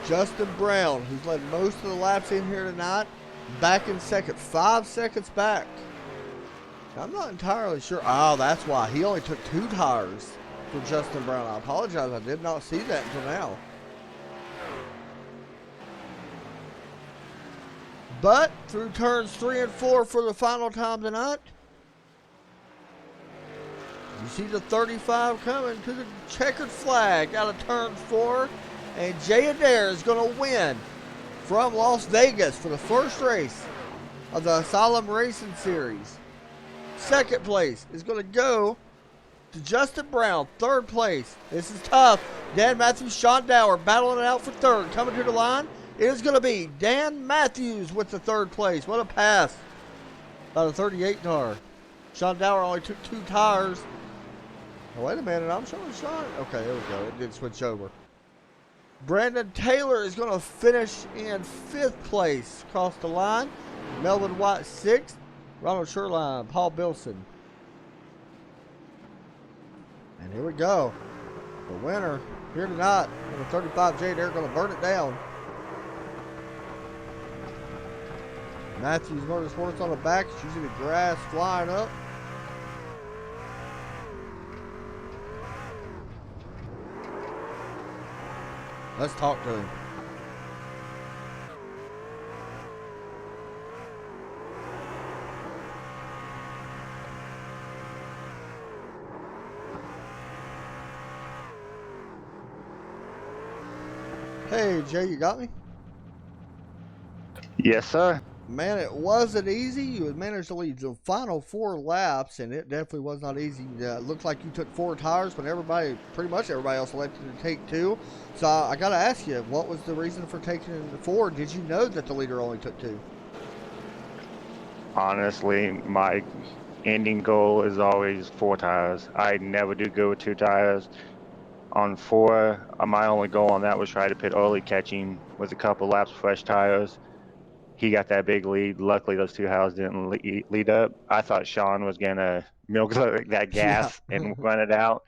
Justin Brown, who's led most of the laps in here tonight, back in second, 5 seconds back. I'm not entirely sure. Oh, that's why. He only took 2 tires for Justin Brown. I apologize. I did not see that until now. But through turns 3 and 4 for the final time tonight, you see the 35 coming to the checkered flag out of turn 4. And Jay Adair is going to win from Las Vegas for the first race of the Asylum Racing Series. 2nd place is going to go to Justin Brown. 3rd place. This is tough. Dan Matthews, Sean Dower battling it out for 3rd. Coming to the line, it is going to be Dan Matthews with the 3rd place. What a pass. About a 38 tire. Sean Dower only took 2 tires. Oh, wait a minute. I'm showing Sean. Okay, there we go. It did switch over. Brandon Taylor is going to finish in 5th place across the line. Melvin White 6th. Ronald Sherline, Paul Bilson. And here we go. The winner here tonight. Number 35, Jay Adair, going to burn it down. Matthews Motorsports on the back. It's using the grass flying up. Let's talk to him. Hey, Jay, you got me? Yes, sir. Man, it wasn't easy. You had managed to lead the final 4 laps, and it definitely was not easy. It looked like you took 4 tires, but pretty much everybody else elected to take 2. So I got to ask you, what was the reason for taking 4? Did you know that the leader only took 2? Honestly, my ending goal is always 4 tires. I never do go with 2 tires. On 4, my only goal on that was try to pit early, catching with a couple laps fresh tires. He got that big lead. Luckily, those 2 tires didn't lead up. I thought Sean was going to milk that gas and run it out.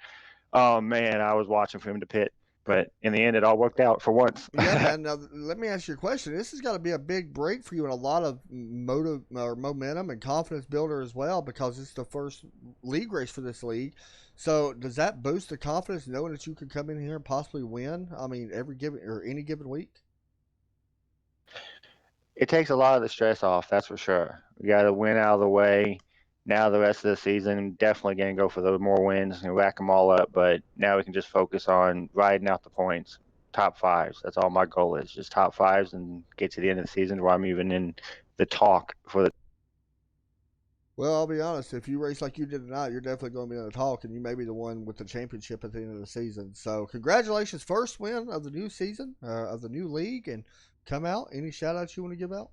Oh, man, I was watching for him to pit. But in the end, it all worked out for once. Yeah, man. Now, let me ask you a question. This has got to be a big break for you and a lot of momentum and confidence builder as well, because it's the first league race for this league. So does that boost the confidence knowing that you could come in here and possibly win? I mean, any given week? it takes a lot of the stress off, that's for sure. We got a win out of the way. Now the rest of the season, definitely going to go for those more wins and rack them all up. But now we can just focus on riding out the points, top fives. That's all my goal is, just top fives and get to the end of the season where I'm even in the talk for the. Well, I'll be honest. If you race like you did tonight, you're definitely going to be in the talk, and you may be the one with the championship at the end of the season. So, congratulations, first win of the new season of the new league, and come out. Any shout outs you want to give out?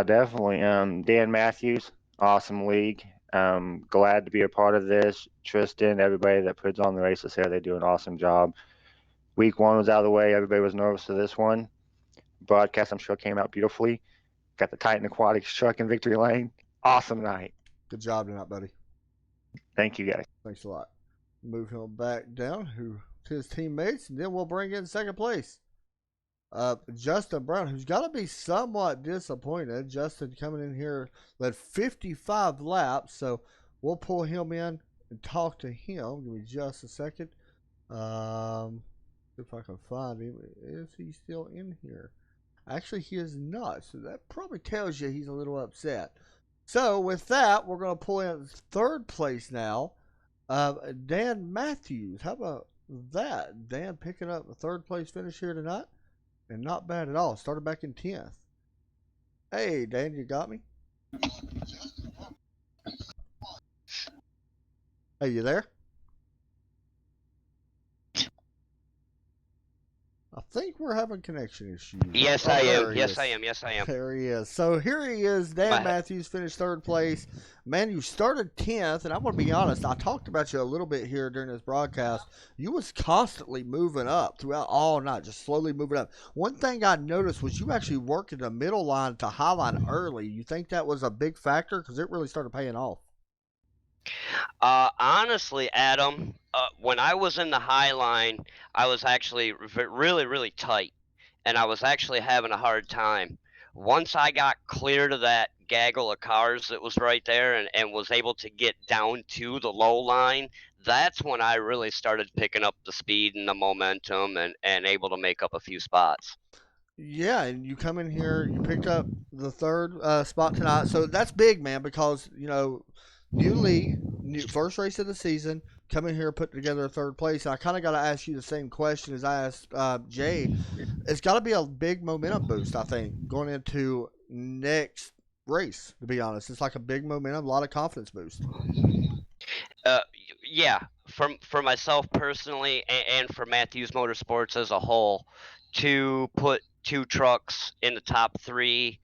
Definitely. Dan Matthews, awesome league. Glad to be a part of this. Tristan, everybody that puts on the races here, they do an awesome job. Week one was out of the way. Everybody was nervous for this one. Broadcast, I'm sure, came out beautifully. Got the Titan Aquatics truck in victory lane. Awesome night. Good job tonight, buddy. Thank you, guys. Thanks a lot. Move him back down to his teammates, and then we'll bring in second place. Justin Brown, who's got to be somewhat disappointed. Justin coming in here led 55 laps, so we'll pull him in and talk to him. Give me just a second. If I can find him. Is he still in here? Actually, he is not, so that probably tells you he's a little upset. So with that, we're going to pull in third place now. Dan Matthews. How about that? Dan picking up the third place finish here tonight. And not bad at all. Started back in 10th. Hey, Dan, you got me? Hey, you there? I think we're having connection issues. Yes, I am. Yes, I am. Yes, I am. There he is. So here he is. Dan Matthews finished third place. Man, you started 10th, and I'm going to be honest. I talked about you a little bit here during this broadcast. You was constantly moving up throughout all night, just slowly moving up. One thing I noticed was you actually worked the middle line to high line early. You think that was a big factor? Because it really started paying off. Honestly, Adam, when I was in the high line, I was actually really, really tight, and I was actually having a hard time. Once I got clear to that gaggle of cars that was right there and was able to get down to the low line, that's when I really started picking up the speed and the momentum and able to make up a few spots. Yeah, and you come in here, you picked up the third spot tonight. So that's big, man, because, new league, first race of the season, coming here, putting together a third place. And I kind of got to ask you the same question as I asked Jay. It's got to be a big momentum boost, I think, going into next race, to be honest. It's like a big momentum, a lot of confidence boost. Uh, yeah, for myself personally, and for Matthews Motorsports as a whole, to put two trucks in the top three,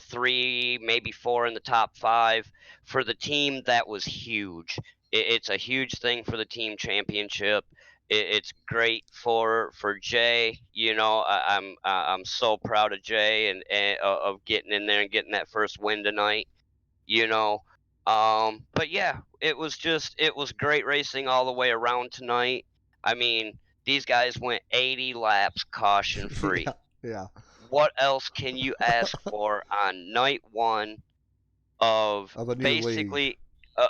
three, maybe four in the top five for the team, that was huge. It's a huge thing for the team championship. It's great for Jay. I'm so proud of Jay and of getting in there and getting that first win tonight. You know, but yeah, it was great racing all the way around tonight. I mean, these guys went 80 laps caution free. Yeah. What else can you ask for on night one of Of a new basically league.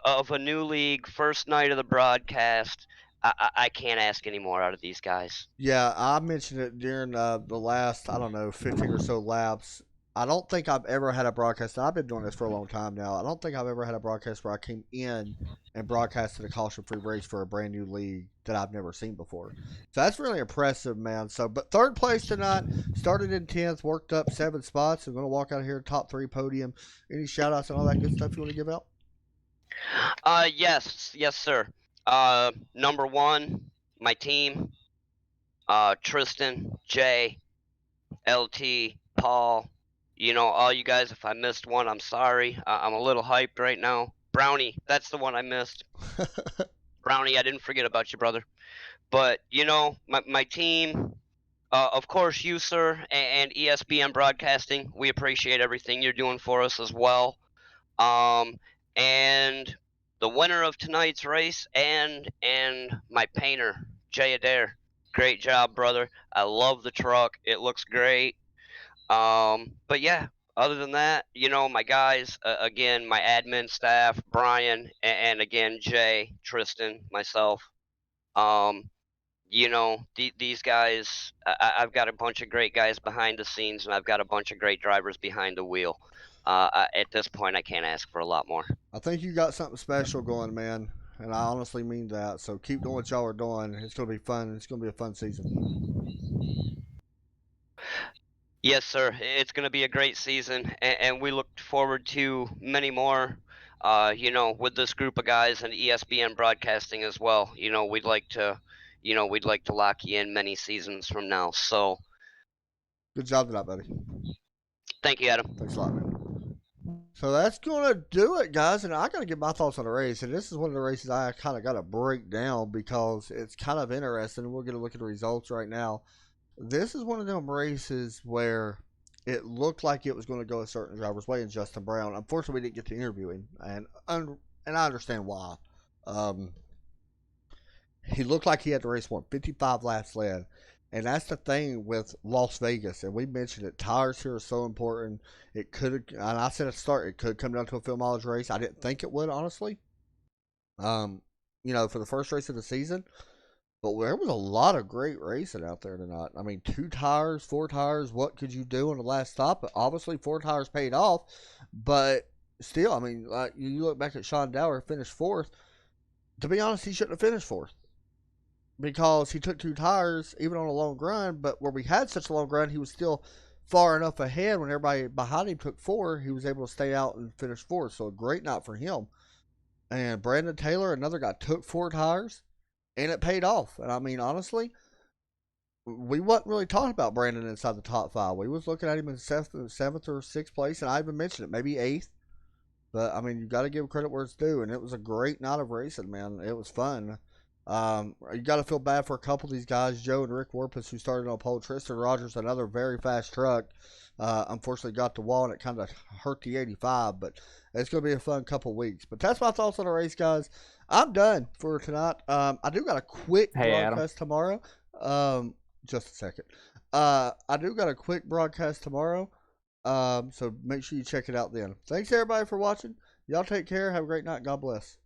Of a new league, first night of the broadcast? I can't ask any more out of these guys. Yeah, I mentioned it during the last, I don't know, 15 or so laps. I don't think I've ever had a broadcast. I've been doing this for a long time now. I don't think I've ever had a broadcast where I came in and broadcasted a caution-free race for a brand new league that I've never seen before. So that's really impressive, man. So, but third place tonight, started in 10th, worked up 7 spots. I'm going to walk out of here top 3 podium. Any shout-outs and all that good stuff you want to give out? Yes, sir. Number one, my team, Tristan, Jay, LT, Paul, all you guys. If I missed one, I'm sorry. I'm a little hyped right now. Brownie, that's the one I missed. Brownie, I didn't forget about you, brother. But, my team, of course, you, sir, and ESPN Broadcasting, we appreciate everything you're doing for us as well. And the winner of tonight's race and my painter, Jay Adair. Great job, brother. I love the truck. It looks great. But yeah, other than that, my guys, again, my admin staff, Brian, and again, Jay, Tristan, myself. Um, these guys. I've got a bunch of great guys behind the scenes, and I've got a bunch of great drivers behind the wheel. At this point, I can't ask for a lot more. I think you got something special going, man, and I honestly mean that. So keep doing what y'all are doing. It's gonna be fun. It's gonna be a fun season. Yes, sir. It's going to be a great season, and we look forward to many more. With this group of guys and ESPN broadcasting as well. We'd like to lock you in many seasons from now. So, Good job tonight, buddy. thank you, Adam. Thanks a lot, man. So that's gonna do it, guys. And I gotta give my thoughts on the race. And this is one of the races I kind of gotta break down because it's kind of interesting. We're gonna look at the results right now. This is one of them races where it looked like it was going to go a certain driver's way, and Justin Brown. Unfortunately, we didn't get to interview him, and I understand why. Um, he looked like he had the race won, 55 laps led. And that's the thing with Las Vegas, and we mentioned it. Tires here are so important. It could, and I said at the start, it could come down to a field mileage race. I didn't think it would, honestly. Um, for the first race of the season, but there was a lot of great racing out there tonight. I mean, 2 tires, 4 tires. What could you do on the last stop? Obviously, 4 tires paid off, but still, I mean, like you look back at Sean Dower finished fourth. To be honest, he shouldn't have finished fourth because he took 2 tires even on a long run. But where we had such a long run, he was still far enough ahead. When everybody behind him took 4, he was able to stay out and finish fourth. So a great night for him. And Brandon Taylor, another guy, took 4 tires, and it paid off. And I mean, honestly, we wasn't really talking about Brandon inside the top 5. We was looking at him in seventh or sixth place, and I even mentioned it, maybe eighth. But I mean, you got to give credit where it's due, and it was a great night of racing, man. It was fun. You got to feel bad for a couple of these guys, Joe and Rick Warpus, who started on pole. Tristan Rogers, another very fast truck, unfortunately got the wall, and it kind of hurt the 85. But it's going to be a fun couple of weeks. But that's my thoughts on the race, guys. I'm done for tonight. I do got a quick broadcast tomorrow. Just a second. I do got a quick broadcast tomorrow. So make sure you check it out then. Thanks everybody for watching. Y'all take care. Have a great night. God bless.